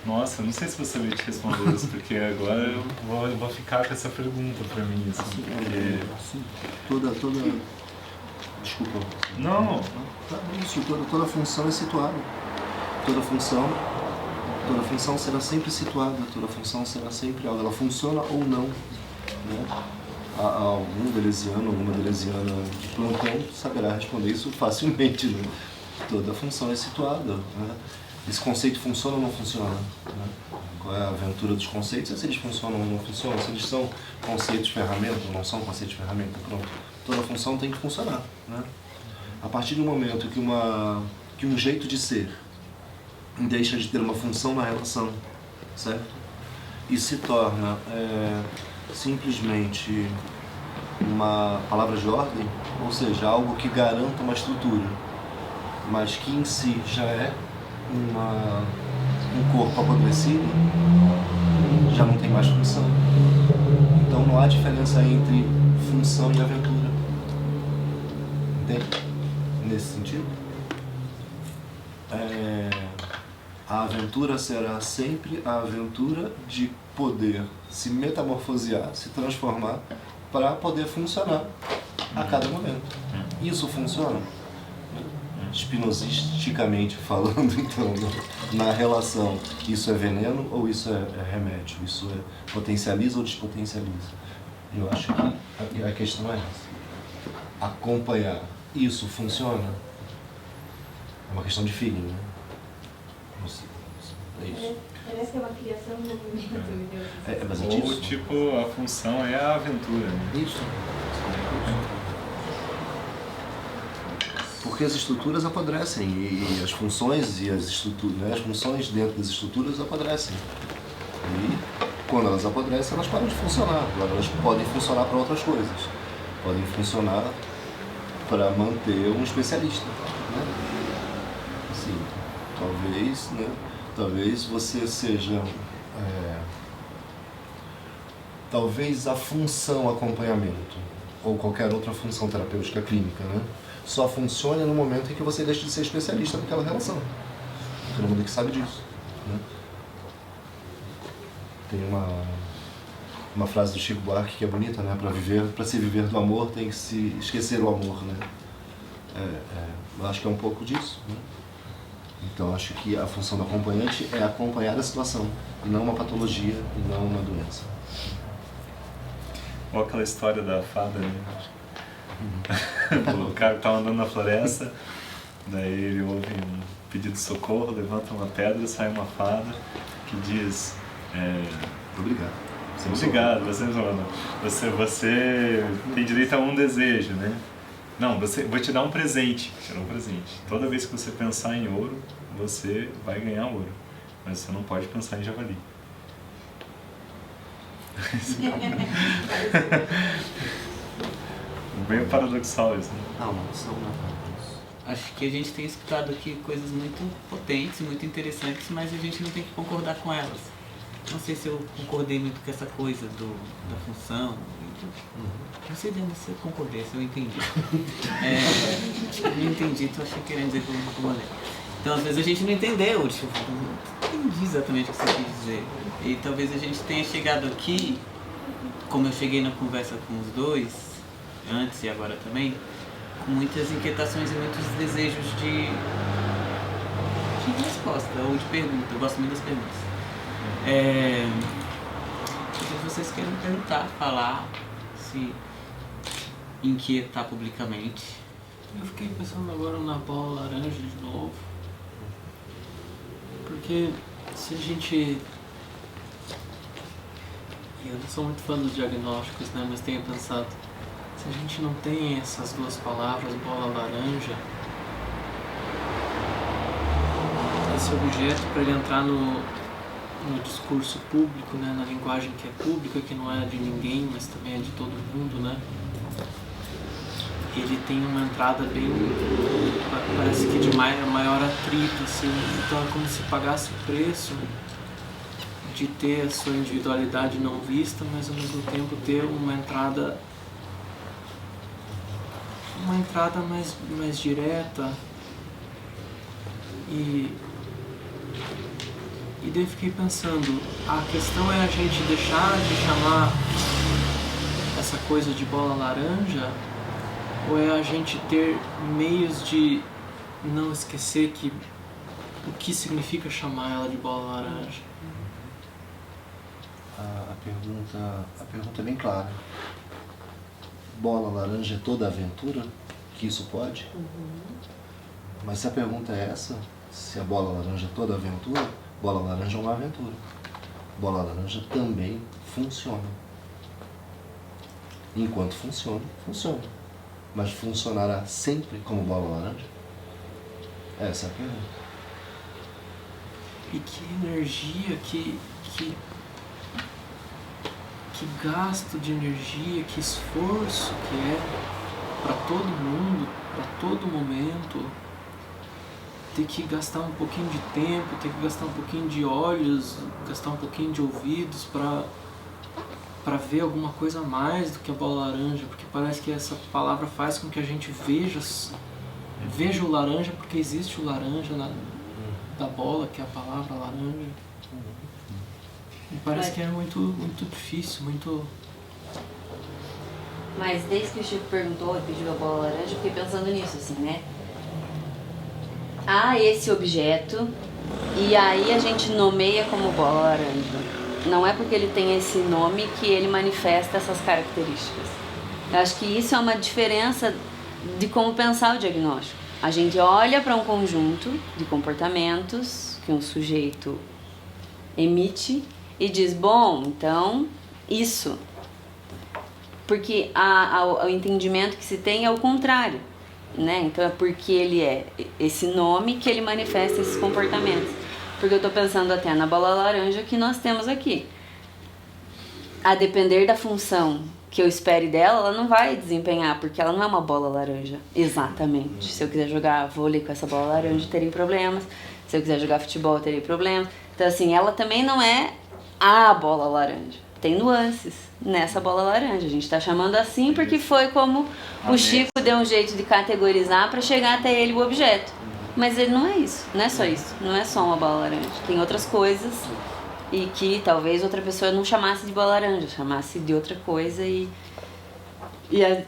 Nossa, eu não sei se você vai te responder isso, porque agora eu vou ficar com essa pergunta pra mim, assim, porque... Toda... Desculpa. Não. Isso, toda função é situada. Toda função será sempre situada, toda função será sempre algo. Ela funciona ou não, né? Algum deleuziano, alguma deleuziana de plantão saberá responder isso facilmente, né? Toda função é situada, né? Esse conceito funciona ou não funciona, né? Qual é a aventura dos conceitos? É se eles funcionam ou não funcionam, se eles são conceitos ferramenta ou não são conceitos ferramenta, pronto. Toda função tem que funcionar, né? A partir do momento que um jeito de ser deixa de ter uma função na relação, certo? E se torna simplesmente uma palavra de ordem, ou seja, algo que garanta uma estrutura, mas que em si já é um corpo apodrecido, já não tem mais função. Então não há diferença entre função e aventura. Entende? Nesse sentido? A aventura será sempre a aventura de poder se metamorfosear, se transformar, para poder funcionar a cada momento. Isso funciona? Espinosisticamente falando, então, na relação, isso é veneno ou isso é remédio? Isso potencializa ou despotencializa? Eu acho que a questão é essa. Acompanhar, isso funciona? É uma questão de feeling, né? É isso. Parece que é uma criação do movimento, mas é Ou disso. tipo, a função é a aventura, né? Isso. Porque as estruturas apodrecem e as funções e as estruturas, né? As funções dentro das estruturas apodrecem. E quando elas apodrecem, elas param de funcionar. Agora elas podem funcionar para outras coisas. Podem funcionar para manter um especialista, né? Assim, talvez, né? Talvez você seja... talvez a função acompanhamento ou qualquer outra função terapêutica clínica, né? Só funcione no momento em que você deixa de ser especialista naquela relação. Todo mundo que sabe disso, né? Tem uma frase do Chico Buarque que é bonita, né? Para se viver do amor tem que se esquecer o amor, né? Eu acho que é um pouco disso, né? Então acho que a função do acompanhante é acompanhar a situação, e não uma patologia, e não uma doença. Ou aquela história da fada, né? O cara tá andando na floresta, daí ele ouve um pedido de socorro, levanta uma pedra, sai uma fada que diz... Obrigado. Obrigado, você tem direito a um desejo, né? Não, vou te dar um presente. Toda vez que você pensar em ouro, você vai ganhar ouro. Mas você não pode pensar em javali. Bem paradoxal isso, né? Não, isso não é. Acho que a gente tem escutado aqui coisas muito potentes, muito interessantes, mas a gente não tem que concordar com elas. Não sei se eu concordei muito com essa coisa da função. Não sei se eu concordei, se eu entendi. Acho que eu não entendi, então achei querendo dizer que eu não concordei. Então, às vezes a gente não entendeu, tipo, não entendi exatamente o que você quis dizer. E talvez a gente tenha chegado aqui, como eu cheguei na conversa com os dois, antes e agora também, com muitas inquietações e muitos desejos de resposta ou de pergunta. Eu gosto muito das perguntas. Se vocês querem perguntar, falar, se inquietar publicamente. Eu fiquei pensando agora na bola laranja de novo. Porque se a gente... Eu não sou muito fã dos diagnósticos, né? Mas tenho pensado, se a gente não tem essas duas palavras, bola laranja, esse objeto, para ele entrar no discurso público, né? Na linguagem que é pública, que não é de ninguém, mas também é de todo mundo, né? Ele tem uma entrada bem, parece que de maior atrito, assim. Então é como se pagasse o preço de ter a sua individualidade não vista, mas ao mesmo tempo ter uma entrada mais direta. E daí eu fiquei pensando, a questão é a gente deixar de chamar essa coisa de bola laranja, ou é a gente ter meios de não esquecer o que significa chamar ela de bola laranja? A pergunta é bem clara. Bola laranja é toda aventura? Que isso pode? Mas se a pergunta é essa, se a bola laranja é toda aventura, bola laranja é uma aventura. Bola laranja também funciona. Enquanto funciona, funciona. Mas funcionará sempre como bola laranja? Essa é a pergunta. E que energia, que gasto de energia, que esforço que é para todo mundo, para todo momento, ter que gastar um pouquinho de tempo, ter que gastar um pouquinho de olhos, gastar um pouquinho de ouvidos para ver alguma coisa a mais do que a bola laranja, porque parece que essa palavra faz com que a gente veja o laranja, porque existe o laranja da bola, que é a palavra laranja. E parece que é muito, muito difícil, muito... Mas desde que o Chico perguntou e pediu a bola laranja, eu fiquei pensando nisso, assim, né? Há esse objeto e aí a gente nomeia como bola laranja. Não é porque ele tem esse nome que ele manifesta essas características. Eu acho que isso é uma diferença de como pensar o diagnóstico. A gente olha para um conjunto de comportamentos que um sujeito emite e diz, bom, então, isso. Porque o entendimento que se tem é o contrário, né? Então é porque ele é esse nome que ele manifesta esses comportamentos. Porque eu estou pensando até na bola laranja que nós temos aqui. A depender da função que eu espere dela, ela não vai desempenhar, porque ela não é uma bola laranja, exatamente. Se eu quiser jogar vôlei com essa bola laranja, teria problemas. Se eu quiser jogar futebol, teria problemas. Então, assim, ela também não é a bola laranja. Tem nuances nessa bola laranja. A gente está chamando assim porque foi como o Chico deu um jeito de categorizar para chegar até ele o objeto. Mas ele não é isso, não é só isso. Não é só uma bola laranja. Tem outras coisas e que talvez outra pessoa não chamasse de bola laranja, chamasse de outra coisa e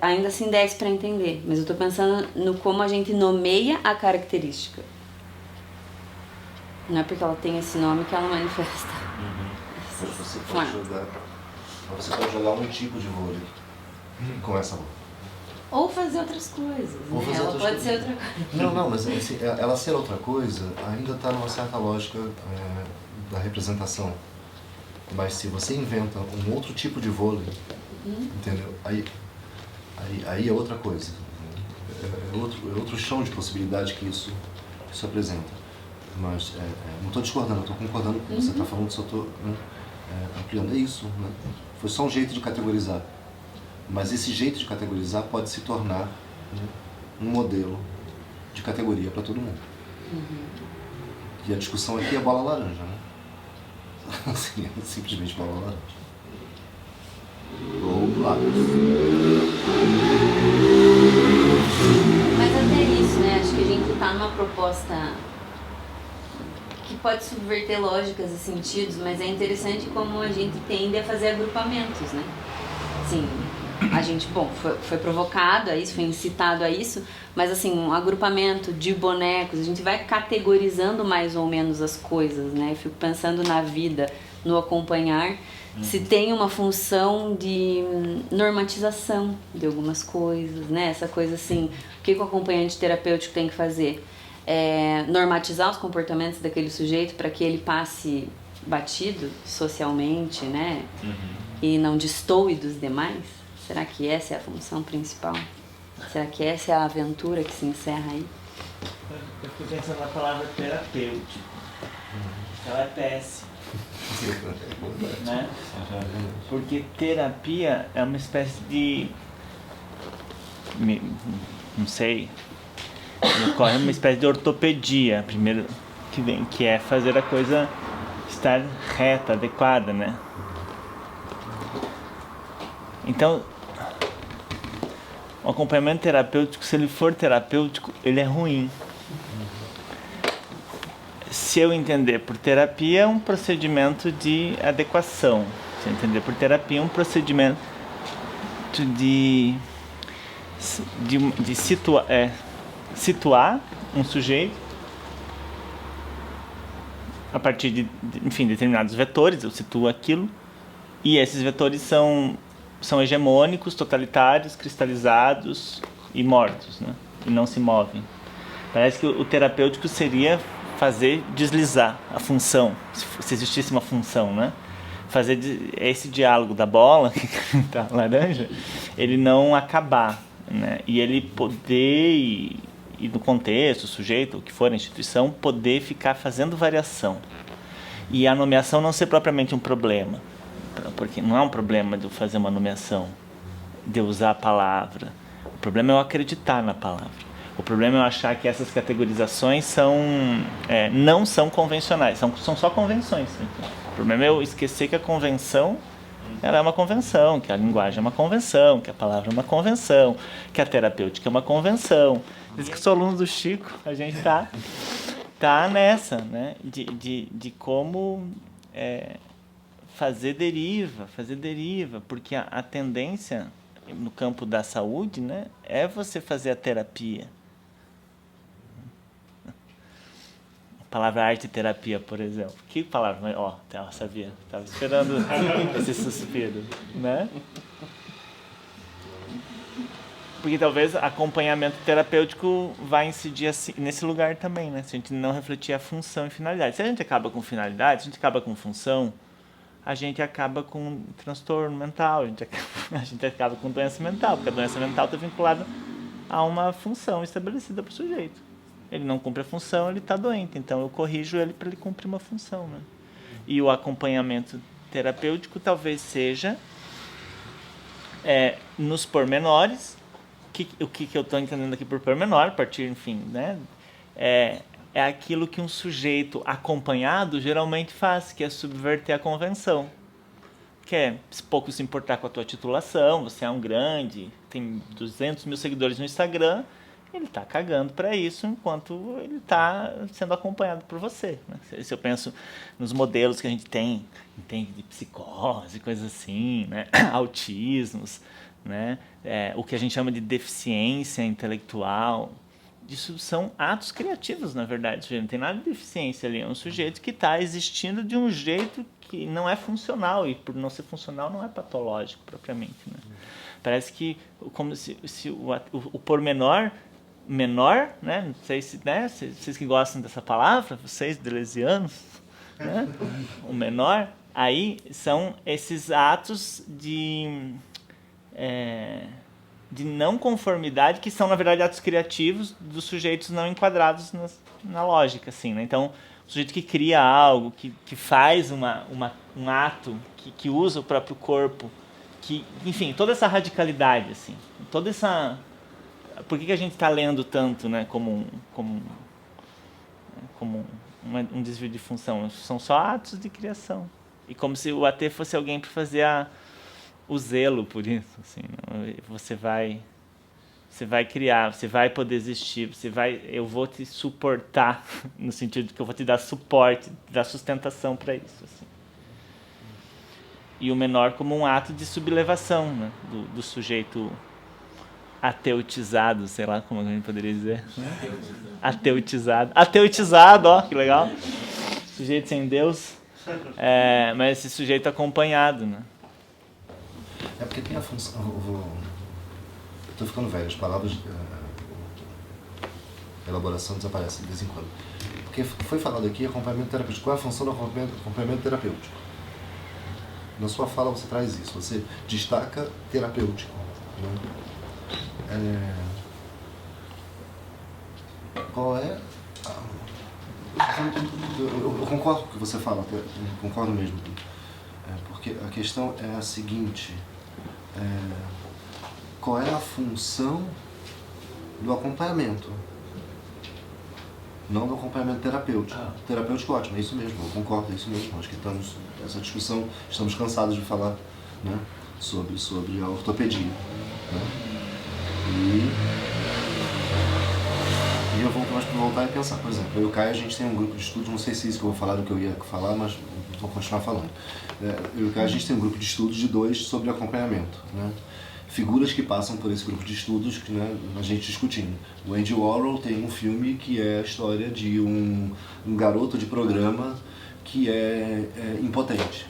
ainda assim desse para entender. Mas eu estou pensando no como a gente nomeia a característica. Não é porque ela tem esse nome que ela manifesta. Mas você pode jogar um tipo de vôlei com essa bola. Ou fazer outras coisas, né? Ela pode ser outra coisa. Não, mas assim, ela ser outra coisa ainda está numa certa lógica da representação. Mas se você inventa um outro tipo de vôlei, entendeu? Aí é outra coisa. outro chão de possibilidade que isso apresenta. Mas não estou discordando, estou concordando com o que você está falando, só estou ampliando. É isso, né? Foi só um jeito de categorizar. Mas esse jeito de categorizar pode se tornar, né, um modelo de categoria para todo mundo. E a discussão aqui é bola laranja, né? Assim, é simplesmente bola laranja. Ou lápis. Mas até isso, né? Acho que a gente está numa proposta que pode subverter lógicas e sentidos, mas é interessante como a gente tende a fazer agrupamentos, né? Assim, a gente, bom, foi provocado a isso, foi incitado a isso, mas assim, um agrupamento de bonecos, a gente vai categorizando mais ou menos as coisas, né? Eu fico pensando na vida, no acompanhar, se tem uma função de normatização de algumas coisas, né? Essa coisa assim, o que o acompanhante terapêutico tem que fazer? Normatizar os comportamentos daquele sujeito para que ele passe batido socialmente, né? E não destoe dos demais? Será que essa é a função principal? Será que essa é a aventura que se encerra aí? Eu fico pensando na palavra terapêutico. Ela é péssima. Né? Porque terapia é uma espécie de... não sei... ocorre uma espécie de ortopedia, primeiro que vem, que é fazer a coisa estar reta, adequada, né? Então, o acompanhamento terapêutico, se ele for terapêutico, ele é ruim. Se eu entender por terapia, é um procedimento de adequação. Se eu entender por terapia, é um procedimento de situar um sujeito a partir de enfim, determinados vetores, eu situo aquilo, e esses vetores são hegemônicos, totalitários, cristalizados e mortos, né? E não se movem. Parece que o terapêutico seria fazer deslizar a função, se existisse uma função, né? Fazer esse diálogo da bola, que tá laranja, ele não acabar, né? E ele poder, e no contexto, o sujeito, o que for a instituição, poder ficar fazendo variação. E a nomeação não ser propriamente um problema, porque não é um problema de eu fazer uma nomeação, de eu usar a palavra. O problema é eu acreditar na palavra. O problema é eu achar que essas categorizações não são convencionais, são só convenções. O problema é eu esquecer que a convenção ela é uma convenção, que a linguagem é uma convenção, que a palavra é uma convenção, que a terapêutica é uma convenção. Desde que eu sou aluno do Chico, a gente tá nessa, né? De como fazer deriva, porque a tendência no campo da saúde, né, é você fazer a terapia. A palavra arte e terapia, por exemplo. Que palavra? Ela sabia. Estava esperando esse suspiro, né? Porque talvez acompanhamento terapêutico vai incidir assim, nesse lugar também, né? Se a gente não refletir a função e finalidade. Se a gente acaba com finalidade, se a gente acaba com função, a gente acaba com transtorno mental, a gente acaba com doença mental, porque a doença mental está vinculada a uma função estabelecida para o sujeito. Ele não cumpre a função, ele está doente, então eu corrijo ele para ele cumprir uma função, né? E o acompanhamento terapêutico talvez seja nos pormenores, o que eu estou entendendo aqui por pormenor, a partir, enfim, né? É aquilo que um sujeito acompanhado geralmente faz, que é subverter a convenção. Que é pouco se importar com a tua titulação, você é um grande, tem 200 mil seguidores no Instagram, ele está cagando para isso enquanto ele está sendo acompanhado por você, né? Se eu penso nos modelos que a gente tem, entende, de psicose, coisas assim, né? Autismos, né? O que a gente chama de deficiência intelectual, isso são atos criativos, na verdade. Não tem nada de deficiência ali. É um sujeito que está existindo de um jeito que não é funcional. E por não ser funcional, não é patológico, propriamente, né? Parece que como se o pormenor menor, né? Não sei se, né? Vocês que gostam dessa palavra, vocês deleuzianos, né? O menor, aí são esses atos de de não conformidade, que são, na verdade, atos criativos dos sujeitos não enquadrados na lógica, assim, né? Então, o sujeito que cria algo, que faz um ato, que usa o próprio corpo, que, enfim, toda essa radicalidade, assim, toda essa... Por que a gente está lendo tanto, né, como um desvio de função? São só atos de criação. E como se o AT fosse alguém para fazer o zelo por isso, assim, né? Você vai criar, você vai poder existir, eu vou te suportar, no sentido de que eu vou te dar suporte, te dar sustentação para isso, assim. E o menor como um ato de sublevação, né, do sujeito ateutizado, sei lá como a gente poderia dizer. Ateutizado, ó, que legal. Sujeito sem Deus, mas esse sujeito acompanhado, né? É porque tem a função... Eu estou ficando velho, as palavras... elaboração desaparece de vez em quando. Porque foi falado aqui acompanhamento terapêutico. Qual é a função do acompanhamento terapêutico? Na sua fala você traz isso, você destaca terapêutico, né? Qual é... Eu concordo com o que você fala, eu concordo mesmo. Porque a questão é a seguinte, qual é a função do acompanhamento? Não do acompanhamento terapêutico. Terapêutico ótimo, é isso mesmo, eu concordo, é isso mesmo. Acho que essa discussão, estamos cansados de falar, né, sobre a ortopedia. Né? E eu vou voltar e pensar, por exemplo, eu e o Caio, a gente tem um grupo de estudos, não sei se é isso que eu vou falar do que eu ia falar, mas vou continuar falando. Eu e o Caio, a gente tem um grupo de estudos de 2 sobre acompanhamento, né? Figuras que passam por esse grupo de estudos, que, né, a gente discutindo. O Andy Warhol tem um filme que é a história de um garoto de programa que é impotente.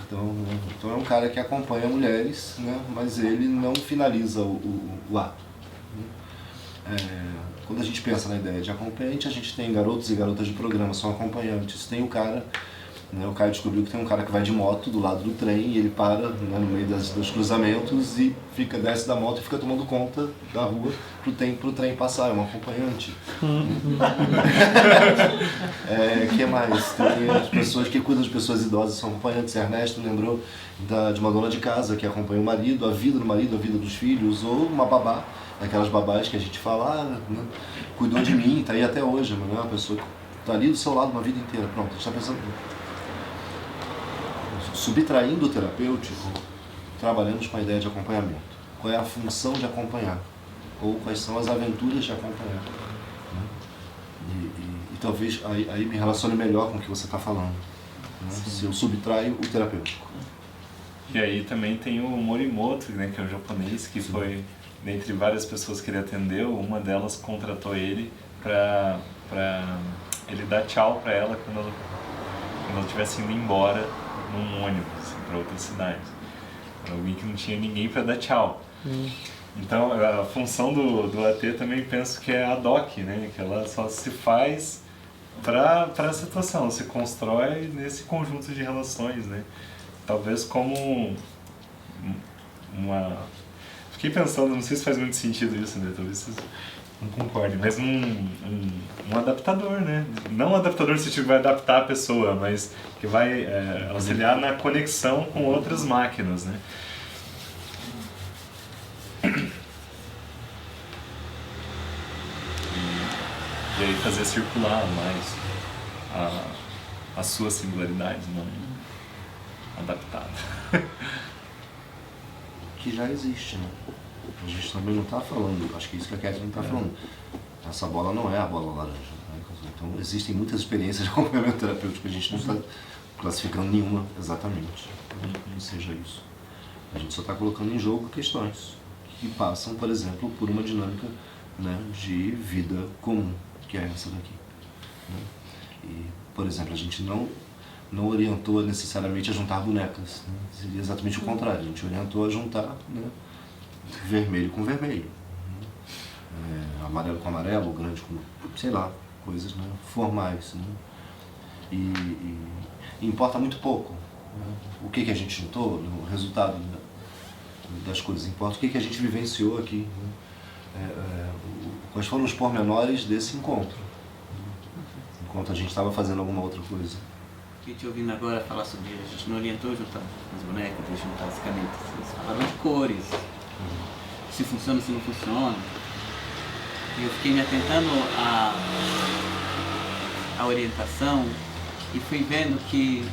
Então é um cara que acompanha mulheres, né, mas ele não finaliza o ato. Quando a gente pensa na ideia de acompanhante, a gente tem garotos e garotas de programa, são acompanhantes. Tem o cara, né, o Caio descobriu que tem um cara que vai de moto do lado do trem e ele para, né, no meio dos cruzamentos e desce da moto e fica tomando conta da rua pro trem passar, é um acompanhante. Que mais? Tem as pessoas que cuidam de pessoas idosas, são acompanhantes. Ernesto lembrou de uma dona de casa que acompanha o marido, a vida do marido, a vida dos filhos, ou uma babá, aquelas babás que a gente fala, né, cuidou de mim, tá aí até hoje, não é uma pessoa que tá ali do seu lado uma vida inteira. Pronto, a gente está pensando... Subtraindo o terapêutico, trabalhamos com a ideia de acompanhamento. Qual é a função de acompanhar? Ou quais são as aventuras de acompanhar? Né? E talvez aí me relacione melhor com o que você está falando. Né? Se eu subtraio o terapêutico. E aí também tem o Morimoto, né, que é um japonês, que foi, dentre várias pessoas que ele atendeu, uma delas contratou ele para ele dar tchau para ela quando ela estivesse indo embora num ônibus, assim, para outra cidade. Alguém que não tinha ninguém para dar tchau. Então, a função do AT também penso que é ad hoc, né? Que ela só se faz para a situação, se constrói nesse conjunto de relações, né? Talvez como uma... Fiquei pensando, não sei se faz muito sentido isso, né? Talvez vocês não concordem, mas um adaptador, né? Não um adaptador no sentido que vai adaptar a pessoa, mas que vai auxiliar na conexão com outras máquinas, né? E aí fazer circular mais a sua singularidade, não adaptada. Que já existe, né? A gente também não está falando, acho que isso que a Catherine está falando. Essa bola não é a bola laranja. Né? Então existem muitas experiências de acompanhamento terapêutico, a gente não está classificando nenhuma exatamente. Não seja isso. A gente só está colocando em jogo questões que passam, por exemplo, por uma dinâmica, né, de vida comum, que é essa daqui. Né? E, por exemplo, a gente não orientou necessariamente a juntar bonecas. Né? Seria exatamente o contrário. A gente orientou a juntar, né, vermelho com vermelho, né? Amarelo com amarelo, grande com, sei lá, coisas, né, formais. Né? E importa muito pouco, né? O que a gente juntou, o resultado, das coisas, importa o que a gente vivenciou aqui, né? Quais foram os pormenores desse encontro, enquanto a gente estava fazendo alguma outra coisa. Fiquei te ouvindo agora falar sobre, a gente não orientou juntar as bonecas, juntar as canetas, eles falaram de cores, se funciona, se não funciona. E eu fiquei me atentando à orientação e fui vendo que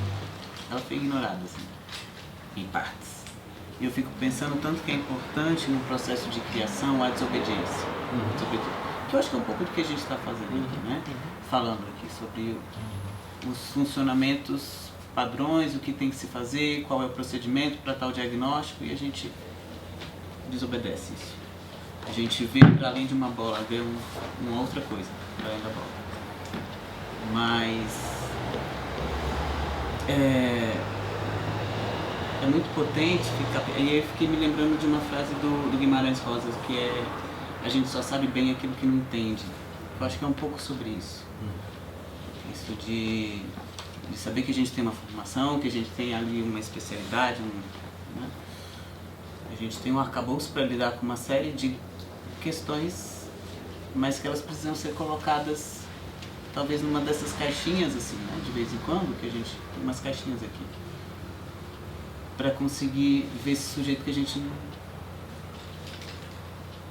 ela foi ignorada, assim, em partes. E eu fico pensando tanto que é importante no processo de criação a desobediência. Que eu acho que é um pouco do que a gente está fazendo aqui, né? Falando aqui sobre os funcionamentos padrões, o que tem que se fazer, qual é o procedimento para tal diagnóstico, e a gente desobedece isso. A gente vê para além de uma bola, vê uma outra coisa para além da bola. Mas é muito potente ficar. E eu fiquei me lembrando de uma frase do Guimarães Rosa, que é: a gente só sabe bem aquilo que não entende. Eu acho que é um pouco sobre isso. Isso de saber que a gente tem uma formação, que a gente tem ali uma especialidade, né? A gente tem um arcabouço para lidar com uma série de questões, mas que elas precisam ser colocadas talvez numa dessas caixinhas, assim, né? De vez em quando, que a gente tem umas caixinhas aqui, para conseguir ver esse sujeito que a gente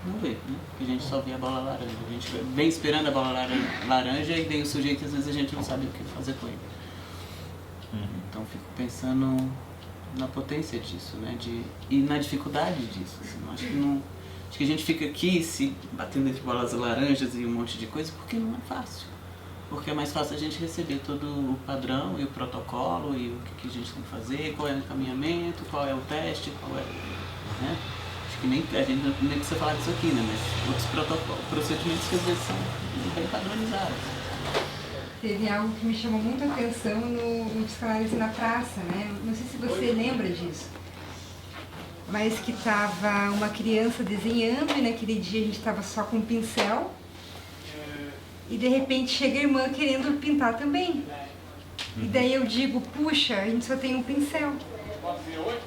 não vê, né? Que a gente só vê a bola laranja. A gente vem esperando a bola laranja e vem o sujeito e às vezes a gente não sabe o que fazer com ele. Então fico pensando na potência disso, né? E na dificuldade disso. Assim. Acho que a gente fica aqui se batendo entre bolas laranjas e um monte de coisa porque não é fácil. Porque é mais fácil a gente receber todo o padrão e o protocolo e o que a gente tem que fazer, qual é o encaminhamento, qual é o teste, qual é, né? Acho que nem a gente nem precisa falar disso aqui, né? Mas outros protocolos, procedimentos que às vezes são bem padronizados. Teve algo que me chamou muita atenção no Psicanálise na Praça, né? Não sei se você lembra disso, mas que estava uma criança desenhando e naquele dia a gente estava só com um pincel e de repente chega a irmã querendo pintar também. E daí eu digo, puxa, a gente só tem um pincel.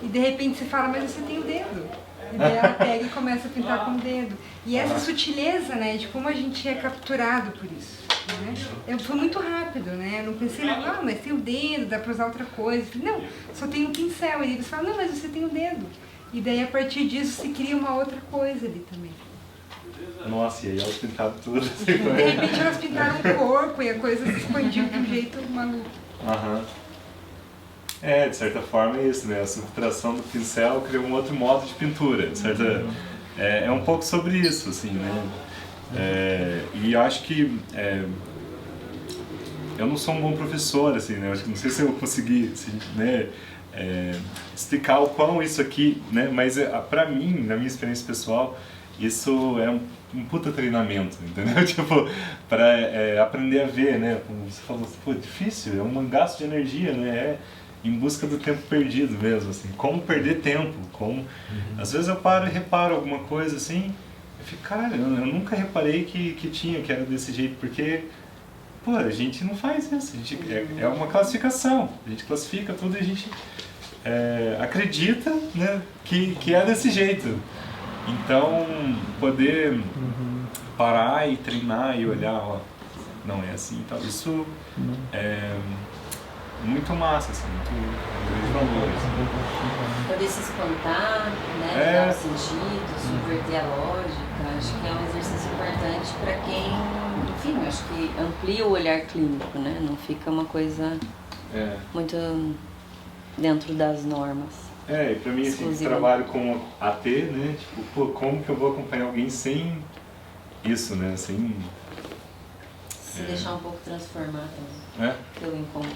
E de repente você fala, mas você tem o dedo. E daí ela pega e começa a pintar com o dedo. E essa sutileza, né, de como a gente é capturado por isso. Né? Foi muito rápido, né? Eu não pensei, mas tem o dedo, dá pra usar outra coisa. Não, só tem um pincel. E eles falam, não, mas você tem o dedo. E daí a partir disso se cria uma outra coisa ali também. Nossa, e aí elas pintaram tudo. De repente elas pintaram o corpo e a coisa se expandiu de um jeito maluco. De certa forma é isso, né? A subtração do pincel cria um outro modo de pintura. É um pouco sobre isso, assim, né? E eu acho que eu não sou um bom professor, assim, né? Eu acho que não sei se eu consegui, assim, né? Explicar o quão isso aqui, né? Mas pra mim, na minha experiência pessoal, isso é um puta treinamento, entendeu? Tipo, pra aprender a ver, né? Como você falou, pô, difícil, é um gasto de energia, né? Em busca do tempo perdido mesmo, assim. Como perder tempo, como... Às vezes eu paro e reparo alguma coisa, assim, eu fico, cara, eu nunca reparei que era desse jeito, porque, pô, a gente não faz isso, a gente, é uma classificação, a gente classifica tudo e a gente acredita, né, que é desse jeito. Então, poder parar e treinar e olhar, ó, não é assim, tal, isso é muito massa, assim, muito valor. Assim. Poder se espantar, né, dar o sentido, subverter a lógica, acho que é um exercício importante para quem, enfim, acho que amplia o olhar clínico, né, não fica uma coisa muito dentro das normas. E pra mim, assim, trabalho com AT, né, tipo, pô, como que eu vou acompanhar alguém sem isso, né, sem... Se deixar um pouco transformar também, pelo encontro.